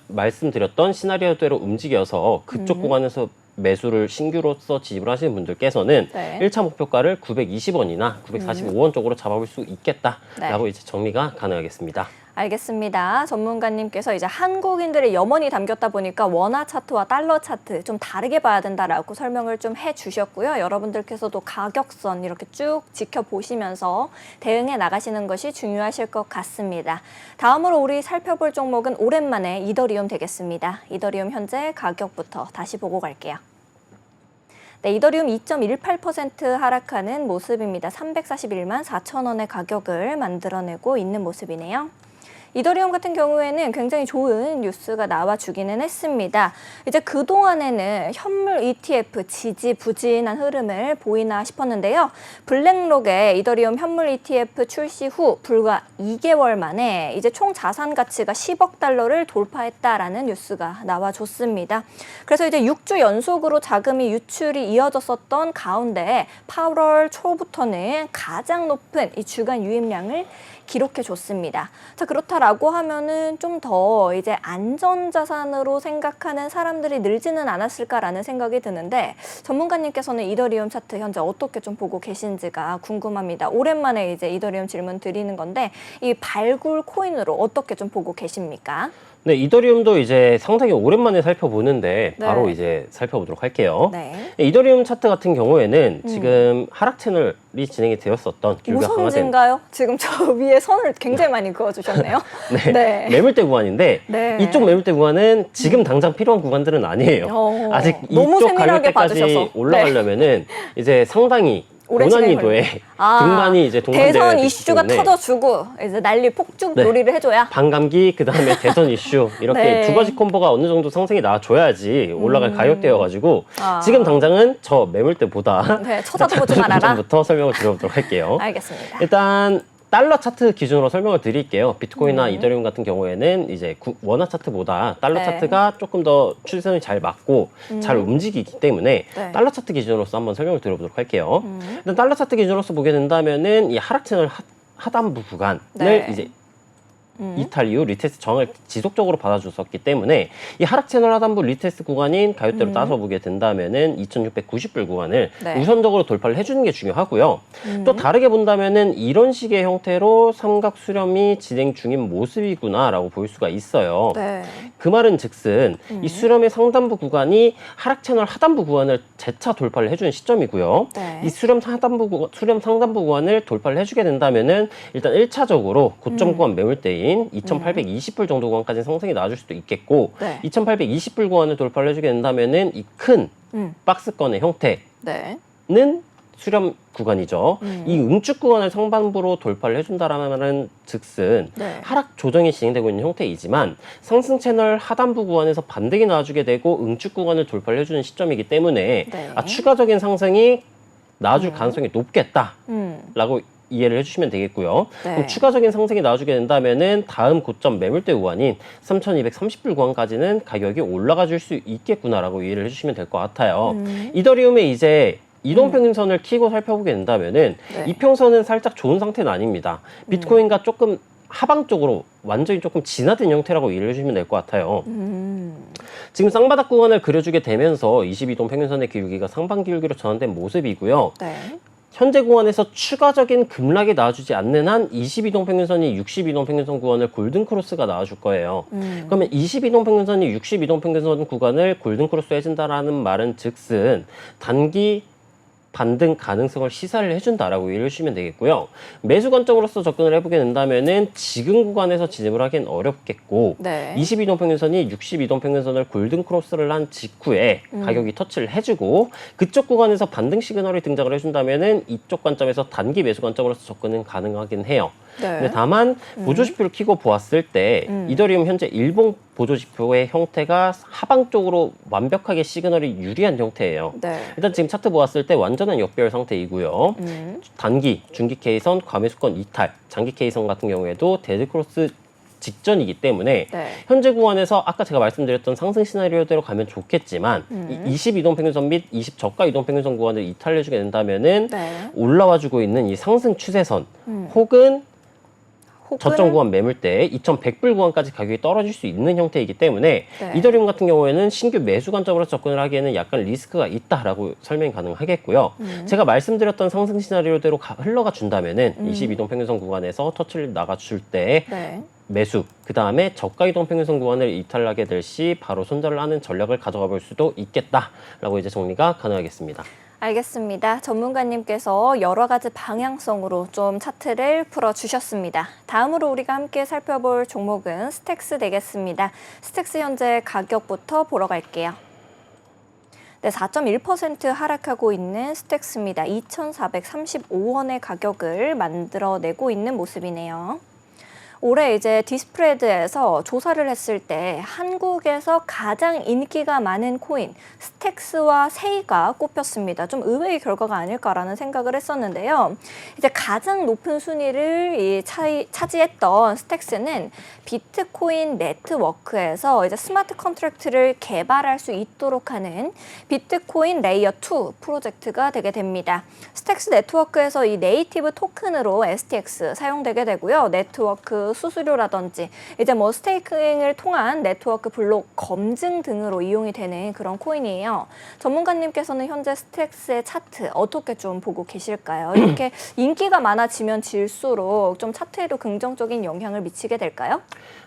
말씀드렸던 시나리오대로 움직여서 그쪽 구간에서 매수를 신규로서 지집을 하시는 분들께서는 네. 1차 목표가를 920원이나 945원 쪽으로 잡아볼 수 있겠다라고 이제 정리가 가능하겠습니다. 알겠습니다. 전문가님께서 이제 한국인들의 염원이 담겼다 보니까 원화 차트와 달러 차트 좀 다르게 봐야 된다라고 설명을 좀 해주셨고요. 여러분들께서도 가격선 이렇게 쭉 지켜보시면서 대응해 나가시는 것이 중요하실 것 같습니다. 다음으로 우리 살펴볼 종목은 오랜만에 이더리움 되겠습니다. 이더리움 현재 가격부터 다시 보고 갈게요. 네, 이더리움 2.18% 하락하는 모습입니다. 341만 4천 원의 가격을 만들어내고 있는 모습이네요. 이더리움 같은 경우에는 굉장히 좋은 뉴스가 나와주기는 했습니다. 이제 그동안에는 현물 ETF 지지부진한 흐름을 보이나 싶었는데요. 블랙록의 이더리움 현물 ETF 출시 후 불과 2개월 만에 이제 총 자산 가치가 10억 달러를 돌파했다라는 뉴스가 나와줬습니다. 그래서 이제 6주 연속으로 자금이 유출이 이어졌었던 가운데 8월 초부터는 가장 높은 이 주간 유입량을 기록해줬습니다. 자, 그렇다라고 하면은 좀 더 이제 안전자산으로 생각하는 사람들이 늘지는 않았을까라는 생각이 드는데 전문가님께서는 이더리움 차트 현재 어떻게 좀 보고 계신지가 궁금합니다. 오랜만에 이제 이더리움 질문 드리는 건데 이 발굴 코인으로 어떻게 좀 보고 계십니까? 네, 이더리움도 이제 상당히 오랜만에 살펴보는데 바로 네. 이제 살펴보도록 할게요. 네. 이더리움 차트 같은 경우에는 지금 하락 채널이 진행이 되었었던 기울기가 강화된 우선진가요? 지금 저 위에 선을 굉장히 많이 그어주셨네요. 네, 네. 매물대 구간인데 네. 이쪽 매물대 구간은 지금 당장 필요한 구간들은 아니에요. 너무 아직 이쪽 세밀하게 가격대까지 봐주셔서. 올라가려면은 이제 상당히 오래 고난이도의 등반이 이제 동반돼야 대선 되기 이슈가 때문에 터져주고 이제 난리 폭죽 네. 놀이를 해줘야. 반감기 그다음에 대선 이슈 이렇게 네. 두 가지 콤보가 어느 정도 상승이 나와줘야지 올라갈 가격대여가지고 지금 당장은 저 매물대보다 네, 쳐다도 보지 말아라. 전부터 설명을 드려보도록 할게요. 알겠습니다. 일단 달러 차트 기준으로 설명을 드릴게요. 비트코인이나 이더리움 같은 경우에는 이제 원화 차트보다 달러 네. 차트가 조금 더 추세선이 잘 맞고 잘 움직이기 때문에 네. 달러 차트 기준으로서 한번 설명을 드려보도록 할게요. 일단 달러 차트 기준으로서 보게 된다면은 이 하락 채널 하단부 구간을 네. 이제 이탈 이후 리테스트 저항을 지속적으로 받아줬었기 때문에 이 하락 채널 하단부 리테스트 구간인 가격대로 따서 보게 된다면은 2,690불 구간을 네. 우선적으로 돌파를 해주는 게 중요하고요. 또 다르게 본다면은 이런 식의 형태로 삼각 수렴이 진행 중인 모습이구나라고 볼 수가 있어요. 네. 그 말은 즉슨 이 수렴의 상단부 구간이 하락 채널 하단부 구간을 재차 돌파를 해주는 시점이고요. 네. 이 수렴 상단부 구간을 돌파를 해주게 된다면은 일단 1차적으로 고점 구간 매물대인 2,820불 정도 구간까지 상승이 나와줄 수도 있겠고 네. 2,820불 구간을 돌파를 해주게 된다면은 이 큰 박스권의 형태는 네. 수렴 구간이죠. 이 응축 구간을 상반부로 돌파를 해준다라는 즉슨 네. 하락 조정이 진행되고 있는 형태이지만 상승 채널 하단부 구간에서 반등이 나와주게 되고 응축 구간을 돌파를 해주는 시점이기 때문에 네. 추가적인 상승이 나와줄 가능성이 높겠다라고 음. 이해를 해주시면 되겠고요. 네. 그럼 추가적인 상승이 나와주게 된다면은 다음 고점 매물대 구간인 3,230불 구간까지는 가격이 올라가 줄 수 있겠구나라고 이해를 해주시면 될 것 같아요. 이더리움의 이제 이동평균선을 키고 살펴보게 된다면은 네. 이평선은 살짝 좋은 상태는 아닙니다. 비트코인과 조금 하방 쪽으로 완전히 조금 진화된 형태라고 이해를 해주시면 될 것 같아요. 지금 쌍바닥 구간을 그려주게 되면서 22동 평균선의 기울기가 상방 기울기로 전환된 모습이고요. 네. 현재 구간에서 추가적인 급락이 나와주지 않는 한 22동 평균선이 62동 평균선 구간을 골든크로스가 나와줄 거예요. 그러면 22동 평균선이 62동 평균선 구간을 골든크로스 해준다라는 말은 즉슨 단기 반등 가능성을 시사를 해준다라고 이해를 해주시면 되겠고요. 매수 관점으로서 접근을 해보게 된다면은 지금 구간에서 진입을 하기는 어렵겠고 네. 22동 평균선이 62동 평균선을 골든 크로스를 한 직후에 가격이 터치를 해주고 그쪽 구간에서 반등 시그널이 등장을 해준다면은 이쪽 관점에서 단기 매수 관점으로서 접근은 가능하긴 해요. 네. 근데 다만 보조지표를 키고 보았을 때 이더리움 현재 일봉 보조지표의 형태가 하방 쪽으로 완벽하게 시그널이 유리한 형태예요. 네. 일단 지금 차트 보았을 때 완전한 역배열 상태이고요. 단기, 중기 K선, 과매수권 이탈, 장기 K선 같은 경우에도 데드크로스 직전이기 때문에 네. 현재 구간에서 아까 제가 말씀드렸던 상승 시나리오대로 가면 좋겠지만 이 22동 평균선 및 20저가 이동 평균선 구간을 이탈해주게 된다면은 네. 올라와주고 있는 이 상승 추세선 혹은 저점 구간 매물대 2,100불 구간까지 가격이 떨어질 수 있는 형태이기 때문에 네. 이더리움 같은 경우에는 신규 매수 관점으로 접근을 하기에는 약간 리스크가 있다라고 설명이 가능하겠고요. 제가 말씀드렸던 상승 시나리오대로 흘러가 준다면은 22동 평균선 구간에서 터치를 나가줄 때 네. 매수, 그 다음에 저가 이동 평균선 구간을 이탈하게 될 시 바로 손절을 하는 전략을 가져가 볼 수도 있겠다라고 이제 정리가 가능하겠습니다. 알겠습니다. 전문가님께서 여러 가지 방향성으로 좀 차트를 풀어주셨습니다. 다음으로 우리가 함께 살펴볼 종목은 스택스 되겠습니다. 스택스 현재 가격부터 보러 갈게요. 네, 4.1% 하락하고 있는 스택스입니다. 2,435원의 가격을 만들어내고 있는 모습이네요. 올해 이제 디스프레드에서 조사를 했을 때 한국에서 가장 인기가 많은 코인 스택스와 세이가 꼽혔습니다. 좀 의외의 결과가 아닐까라는 생각을 했었는데요. 이제 가장 높은 순위를 차지했던 스택스는 비트코인 네트워크에서 이제 스마트 컨트랙트를 개발할 수 있도록 하는 비트코인 레이어 2 프로젝트가 되게 됩니다. 스택스 네트워크에서 이 네이티브 토큰으로 STX 사용되게 되고요. 네트워크 수수료라든지 이제 뭐 스테이킹을 통한 네트워크 블록 검증 등으로 이용이 되는 그런 코인이에요. 전문가님께서는 현재 스택스의 차트 어떻게 좀 보고 계실까요? 이렇게 인기가 많아지면 질수록 좀 차트에도 긍정적인 영향을 미치게 될까요?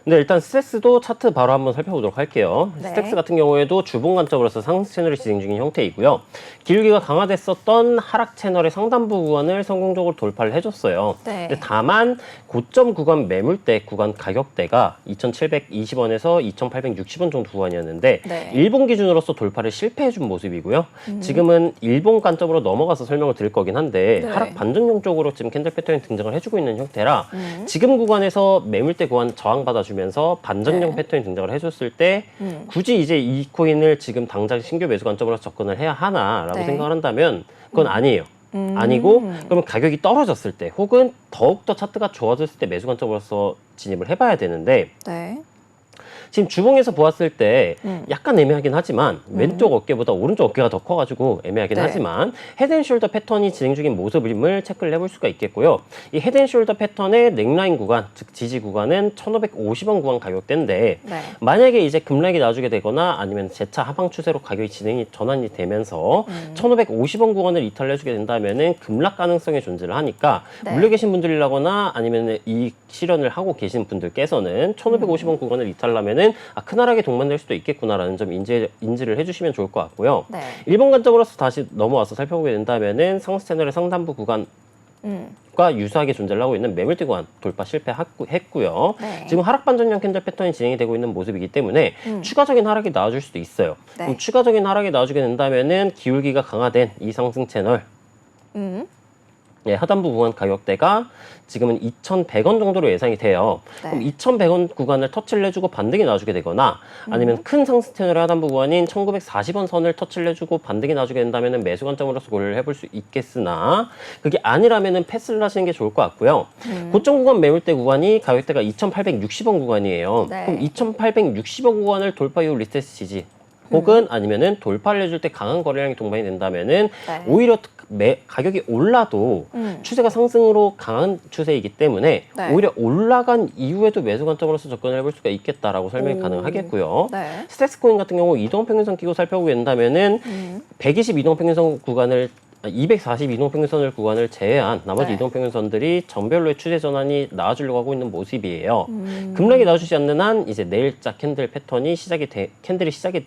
네, 일단 스택스도 차트 바로 한번 살펴보도록 할게요. 네. 스택스 같은 경우에도 주봉 관점으로서 상승 채널이 진행 중인 형태이고요. 기울기가 강화됐었던 하락 채널의 상단부 구간을 성공적으로 돌파를 해줬어요. 네. 근데 다만 고점 구간 매물대 구간 가격대가 2,720원에서 2,860원 정도 구간이었는데 네. 일본 기준으로서 돌파를 실패해준 모습이고요. 지금은 일본 관점으로 넘어가서 설명을 드릴 거긴 한데 네. 하락 반전용 쪽으로 지금 캔들 패턴이 등장을 해주고 있는 형태라 지금 구간에서 매물대 구간 저항받아주면서 반전용 네. 패턴이 등장을 해줬을 때 굳이 이제 이 코인을 지금 당장 신규 매수 관점으로 접근을 해야 하나라고 네. 생각을 한다면 그건 아니에요. 아니고 그러면 가격이 떨어졌을 때 혹은 더욱더 차트가 좋아졌을 때 매수 관점으로서 진입을 해봐야 되는데 네. 지금 주봉에서 보았을 때 약간 애매하긴 하지만 왼쪽 어깨보다 오른쪽 어깨가 더 커가지고 애매하긴 네. 하지만 헤드앤숄더 패턴이 진행 중인 모습임을 체크를 해볼 수가 있겠고요. 이 헤드앤숄더 패턴의 넥라인 구간, 즉 지지 구간은 1,550원 구간 가격대인데 네. 만약에 이제 급락이 나중에 되거나 아니면 재차 하방 추세로 가격이 전환이 되면서 1,550원 구간을 이탈해주게 된다면은 급락 가능성이 존재를 하니까 네. 물려 계신 분들이라거나 아니면 이 실현을 하고 계신 분들께서는 1,550원 구간을 이탈하면은 크나락에 동반될 수도 있겠구나라는 점 인지를 해주시면 좋을 것 같고요. 네. 일본 관점으로서 다시 넘어와서 살펴보게 된다면은 상승 채널의 상단부 구간과 유사하게 존재를 하고 있는 매물대 구간 돌파 실패했고요. 네. 지금 하락 반전형 캔들 패턴이 진행이 되고 있는 모습이기 때문에 추가적인 하락이 나와줄 수도 있어요. 네. 그럼 추가적인 하락이 나와주게 된다면은 기울기가 강화된 이 상승 채널 예, 하단부 구간 가격대가 지금은 2,100원 정도로 예상이 돼요. 네. 그럼 2,100원 구간을 터치를 해주고 반등이 나와주게 되거나 아니면 큰 상승 채널의 하단부 구간인 1,940원 선을 터치를 해주고 반등이 나와주게 된다면 매수 관점으로서 고려를 해볼 수 있겠으나 그게 아니라면 패스를 하시는 게 좋을 것 같고요. 고점 구간 매물대 구간이 가격대가 2,860원 구간이에요. 네. 그럼 2,860원 구간을 돌파 이후 리테스트 지지 혹은 아니면은 돌파를 해줄 때 강한 거래량이 동반이 된다면은 네. 오히려 가격이 올라도 추세가 상승으로 강한 추세이기 때문에 네. 오히려 올라간 이후에도 매수 관점으로서 접근을 해볼 수가 있겠다라고 설명이 오. 가능하겠고요. 네. 스택스 코인 같은 경우 이동평균선 끼고 살펴보게 된다면은 120 이동평균선 구간을 240 이동평균선을 구간을 제외한 나머지 네. 이동평균선들이 전별로의 추세 전환이 나와주려고 하고 있는 모습이에요. 급락이 나와주지 않는 한 이제 내일자 캔들 패턴이 캔들이 시작이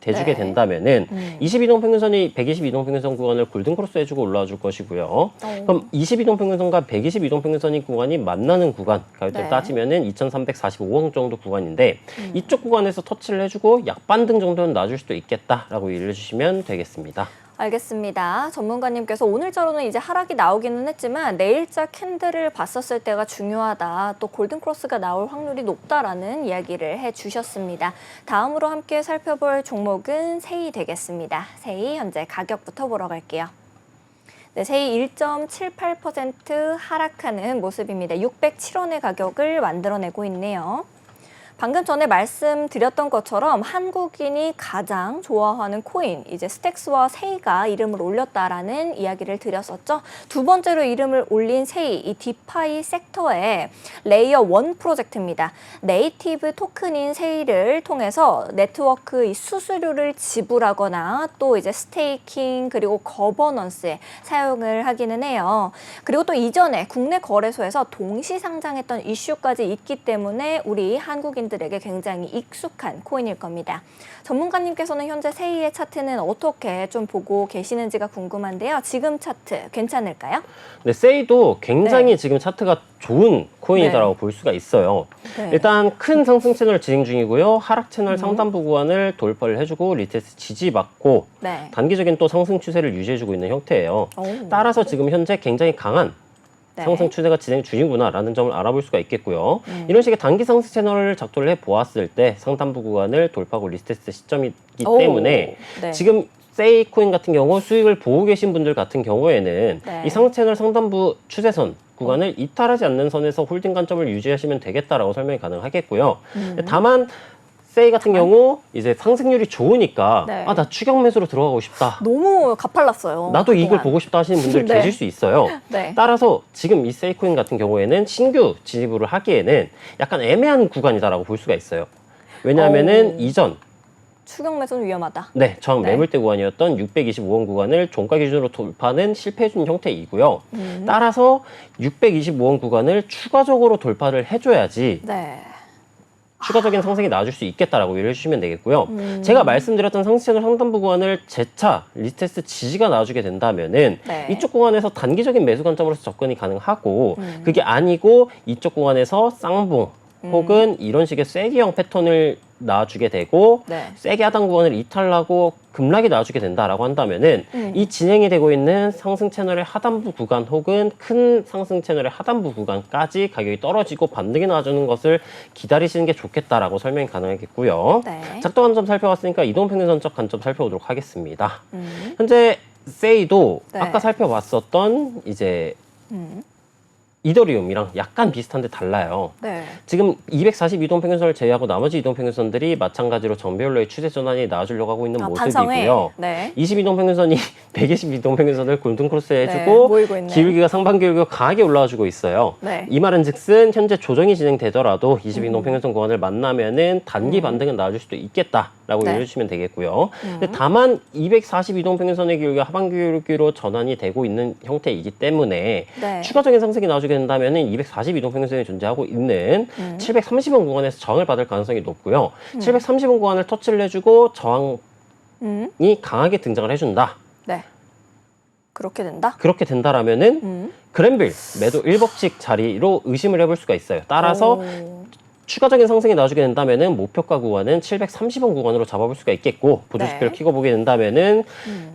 돼주게 네. 된다면은 22동평균선이 122동평균선 구간을 골든크로스 해주고 올라와 줄 것이고요. 그럼 22동평균선과 122동평균선이 구간이 만나는 구간 가격대를 네. 따지면은 2,345원 정도 구간인데 이쪽 구간에서 터치를 해주고 약반등 정도는 놔줄 수도 있겠다라고 이해를 해주시면 되겠습니다. 알겠습니다. 전문가님께서 오늘자로는 이제 하락이 나오기는 했지만 내일자 캔들을 봤었을 때가 중요하다. 또 골든크로스가 나올 확률이 높다라는 이야기를 해주셨습니다. 다음으로 함께 살펴볼 종목은 세이 되겠습니다. 세이 현재 가격부터 보러 갈게요. 네, 세이 1.78% 하락하는 모습입니다. 607원의 가격을 만들어내고 있네요. 방금 전에 말씀드렸던 것처럼 한국인이 가장 좋아하는 코인, 이제 스택스와 세이가 이름을 올렸다라는 이야기를 드렸었죠. 두 번째로 이름을 올린 세이, 이 디파이 섹터의 레이어 1 프로젝트입니다. 네이티브 토큰인 세이를 통해서 네트워크 이 수수료를 지불하거나 또 이제 스테이킹 그리고 거버넌스에 사용을 하기는 해요. 그리고 또 이전에 국내 거래소에서 동시 상장했던 이슈까지 있기 때문에 우리 한국인 들에게 굉장히 익숙한 코인일 겁니다. 전문가님께서는 현재 세이의 차트는 어떻게 좀 보고 계시는지가 궁금한데요. 지금 차트 괜찮을까요? 네, 세이도 굉장히 네. 지금 차트가 좋은 코인이다라고 볼 수가 있어요. 네. 일단 큰 상승 채널 진행 중이고요. 하락 채널 상단부 구간을 돌파를 해주고 리테스트 지지받고 네. 단기적인 또 상승 추세를 유지해주고 있는 형태예요. 오. 따라서 지금 현재 굉장히 강한 네. 상승 추세가 진행 중이구나라는 점을 알아볼 수가 있겠고요. 이런 식의 단기 상승 채널을 작동을 해보았을 때 상단부 구간을 돌파하고 리테스트 시점이기 오. 때문에 네. 지금 세이 코인 같은 경우 수익을 보고 계신 분들 같은 경우에는 네. 이 상승 채널 상단부 추세선 구간을 이탈하지 않는 선에서 홀딩 관점을 유지하시면 되겠다라고 설명이 가능하겠고요. 다만 세이 같은 경우 이제 상승률이 좋으니까 네. 아, 나 추격 매수로 들어가고 싶다. 너무 가팔랐어요. 나도 이걸 그동안. 보고 싶다 하시는 분들 네. 계실 수 있어요. 네. 따라서 지금 이 세이코인 같은 경우에는 신규 진입을 하기에는 약간 애매한 구간이다라고 볼 수가 있어요. 왜냐하면은 오. 이전 추격 매수는 위험하다. 저항 네. 매물대 구간이었던 625원 구간을 종가 기준으로 돌파하는 실패해준 형태이고요. 따라서 625원 구간을 추가적으로 돌파를 해줘야지 네. 추가적인 상승이 나와줄 수 있겠다라고 이해를 해주시면 되겠고요. 제가 말씀드렸던 상승 채널 상단부 구간을 재차 리테스트 지지가 나와주게 된다면은 네. 이쪽 구간에서 단기적인 매수 관점으로서 접근이 가능하고 그게 아니고 이쪽 구간에서 쌍봉 혹은 이런 식의 쐐기형 패턴을 나와주게 되고 네. 세게 하단 구간을 이탈하고 급락이 나와주게 된다라고 한다면은 이 진행이 되고 있는 상승 채널의 하단부 구간 혹은 큰 상승 채널의 하단부 구간까지 가격이 떨어지고 반등이 나와주는 것을 기다리시는 게 좋겠다라고 설명이 가능하겠고요. 네. 작동 관점 살펴봤으니까 이동평균선적 관점 살펴보도록 하겠습니다. 현재 세이도 네. 아까 살펴봤었던 이제 이더리움이랑 약간 비슷한데 달라요. 네. 지금 240 이동평균선을 제외하고 나머지 이동평균선들이 마찬가지로 정별로의 추세 전환이 나와주려고 하고 있는 반성회. 모습이고요. 네. 20 이동평균선이 120 이동평균선을 골든크로스 네, 해주고 모이고 있네요. 기울기가 상반 기울기가 강하게 올라와주고 있어요. 네. 이 말은즉슨 현재 조정이 진행되더라도 20 이동평균선 구간을 만나면은 단기 반등은 나와줄 수도 있겠다라고 네. 이해해 주시면 되겠고요. 근데 다만 240 이동평균선의 기울기가 하반 기울기로 전환이 되고 있는 형태이기 때문에 네. 추가적인 상승이 나와주게 된다면은 240 이동평균선이 존재하고 있는 730원 구간에서 저항을 받을 가능성이 높고요. 730원 구간을 터치를 해주고 저항이 강하게 등장을 해준다. 네. 그렇게 된다? 그렇게 된다라면은 그랜빌 매도 1법칙 자리로 의심을 해볼 수가 있어요. 따라서 오. 추가적인 상승이 나와주게 된다면은 목표가 구간은 730원 구간으로 잡아볼 수가 있겠고, 보조지표를 네. 켜고 보게 된다면은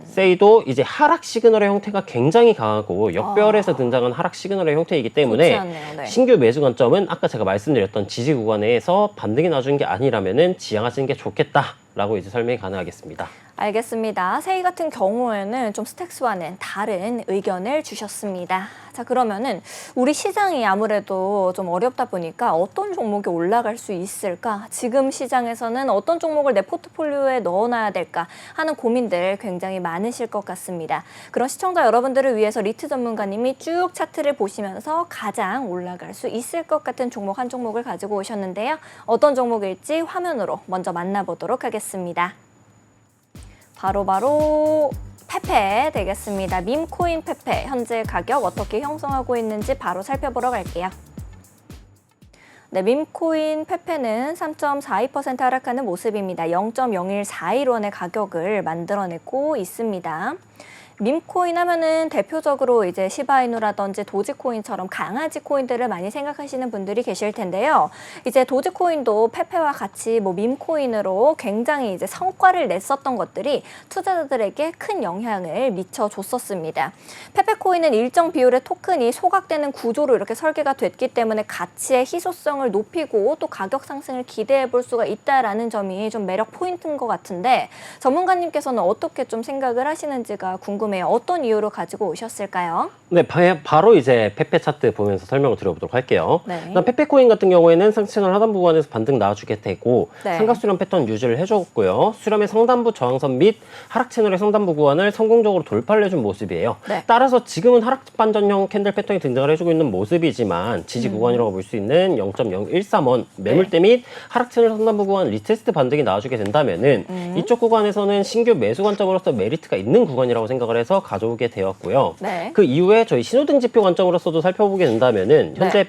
세이도 이제 하락 시그널의 형태가 굉장히 강하고 역배열에서 등장한 하락 시그널의 형태이기 좋지 때문에 않네요. 네. 신규 매수 관점은 아까 제가 말씀드렸던 지지 구간에서 반등이 나주는 게 아니라면은 지양하시는 게 좋겠다라고 이제 설명이 가능하겠습니다. 알겠습니다. 세이 같은 경우에는 좀 스택스와는 다른 의견을 주셨습니다. 자, 그러면은 우리 시장이 아무래도 좀 어렵다 보니까 어떤 종목이 올라갈 수 있을까? 지금 시장에서는 어떤 종목을 내 포트폴리오에 넣어놔야 될까 하는 고민들 굉장히 많으실 것 같습니다. 그런 시청자 여러분들을 위해서 리트 전문가님이 쭉 차트를 보시면서 가장 올라갈 수 있을 것 같은 종목 한 종목을 가지고 오셨는데요. 어떤 종목일지 화면으로 먼저 만나보도록 하겠습니다. 바로 페페 되겠습니다. 밈코인 페페 현재 가격 어떻게 형성하고 있는지 바로 살펴보러 갈게요. 네, 밈코인 페페는 3.42% 하락하는 모습입니다. 0.0141원의 가격을 만들어내고 있습니다. 밈코인 하면은 대표적으로 이제 시바이누라든지 도지코인처럼 강아지 코인들을 많이 생각하시는 분들이 계실 텐데요. 이제 도지코인도 페페와 같이 뭐 밈코인으로 굉장히 이제 성과를 냈었던 것들이 투자자들에게 큰 영향을 미쳐줬었습니다. 페페코인은 일정 비율의 토큰이 소각되는 구조로 이렇게 설계가 됐기 때문에 가치의 희소성을 높이고 또 가격 상승을 기대해 볼 수가 있다라는 점이 좀 매력 포인트인 것 같은데 전문가님께서는 어떻게 좀 생각을 하시는지가 궁금해요. 어떤 이유로 가지고 오셨을까요? 네, 바로 이제 페페 차트 보면서 설명을 드려보도록 할게요. 네. 일단 페페코인 같은 경우에는 상승을 하단 부분에서 반등 나와주게 되고 네. 삼각 수렴 패턴 유지를 해줬고요. 수렴의 상단부 저항선 및 하락 채널의 상단부 구간을 성공적으로 돌파를 해준 모습이에요. 네. 따라서 지금은 하락 반전형 캔들 패턴이 등장을 해주고 있는 모습이지만 지지 구간이라고 볼 수 있는 0.013원 매물대 및 하락 채널 상단부 구간 리테스트 반등이 나와주게 된다면은 이쪽 구간에서는 신규 매수 관점으로서 메리트가 있는 구간이라고 생각을 해서 가져오게 되었고요. 네. 그 이후에 저희 신호등 지표 관점으로서도 살펴보게 된다면은 현재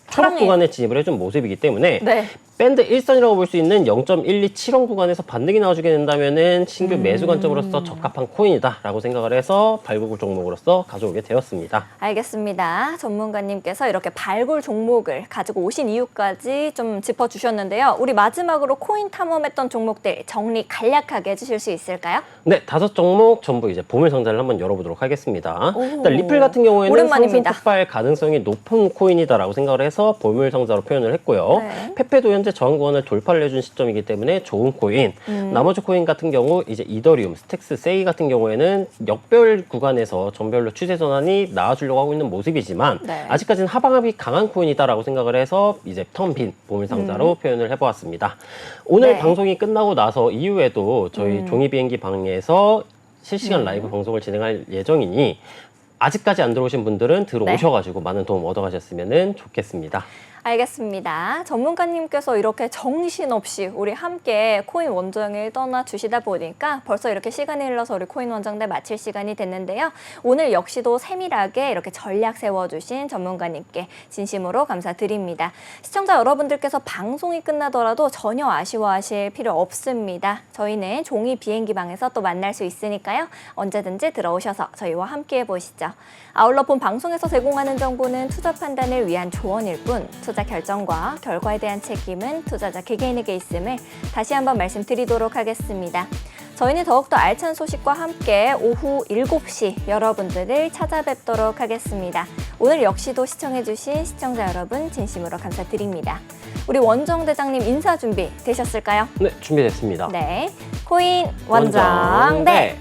초록 파랑이- 구간에 진입을 해준 모습이기 때문에 네. 밴드 1선이라고 볼 수 있는 0.127원 구간에서 반등이 나와주게 된다면은 신규 매수 관점으로서 적합한 코인이다라고 생각을 해서 발굴 종목으로서 가져오게 되었습니다. 알겠습니다. 전문가님께서 이렇게 발굴 종목을 가지고 오신 이유까지 좀 짚어주셨는데요. 우리 마지막으로 코인 탐험했던 종목들 정리 간략하게 해주실 수 있을까요? 네, 5종목 전부 이제 보물 상자를 한번 열어보도록 하겠습니다. 오. 일단 리플 같은 경우에는 오랜만입니다. 상승 폭발 가능성이 높은 코인이다라고 생각을 해서 보물 상자로 표현을 했고요. 네. 페페도 현재 저항 구간을 돌파를 해준 시점이기 때문에 좋은 코인. 나머지 코인 같은 경우 이제 이더리움, 스택스, 세이 같은 경우에는 역별 구간에서 전별로 추세 전환이 나와주려고 하고 있는 모습이지만 네. 아직까지는 하방압이 강한 코인이다라고 생각을 해서 이제 턴빈 보물 상자로 표현을 해보았습니다. 오늘 네. 방송이 끝나고 나서 이후에도 저희 종이 비행기 방에서 실시간 라이브 방송을 진행할 예정이니 아직까지 안 들어오신 분들은 들어오셔가지고 많은 도움 얻어가셨으면 좋겠습니다. 알겠습니다. 전문가님께서 이렇게 정신없이 우리 함께 코인 원정을 떠나주시다 보니까 벌써 이렇게 시간이 흘러서 우리 코인 원정대 마칠 시간이 됐는데요. 오늘 역시도 세밀하게 이렇게 전략 세워주신 전문가님께 진심으로 감사드립니다. 시청자 여러분들께서 방송이 끝나더라도 전혀 아쉬워하실 필요 없습니다. 저희는 종이 비행기방에서 또 만날 수 있으니까요. 언제든지 들어오셔서 저희와 함께 해보시죠. 아울러 본 방송에서 제공하는 정보는 투자 판단을 위한 조언일 뿐 투자 결정과 결과에 대한 책임은 투자자 개개인에게 있음을 다시 한번 말씀드리도록 하겠습니다. 저희는 더욱더 알찬 소식과 함께 오후 7시 여러분들을 찾아뵙도록 하겠습니다. 오늘 역시도 시청해주신 시청자 여러분 진심으로 감사드립니다. 우리 원정대장님 인사 준비 되셨을까요? 네, 준비됐습니다. 네, 코인 원정대.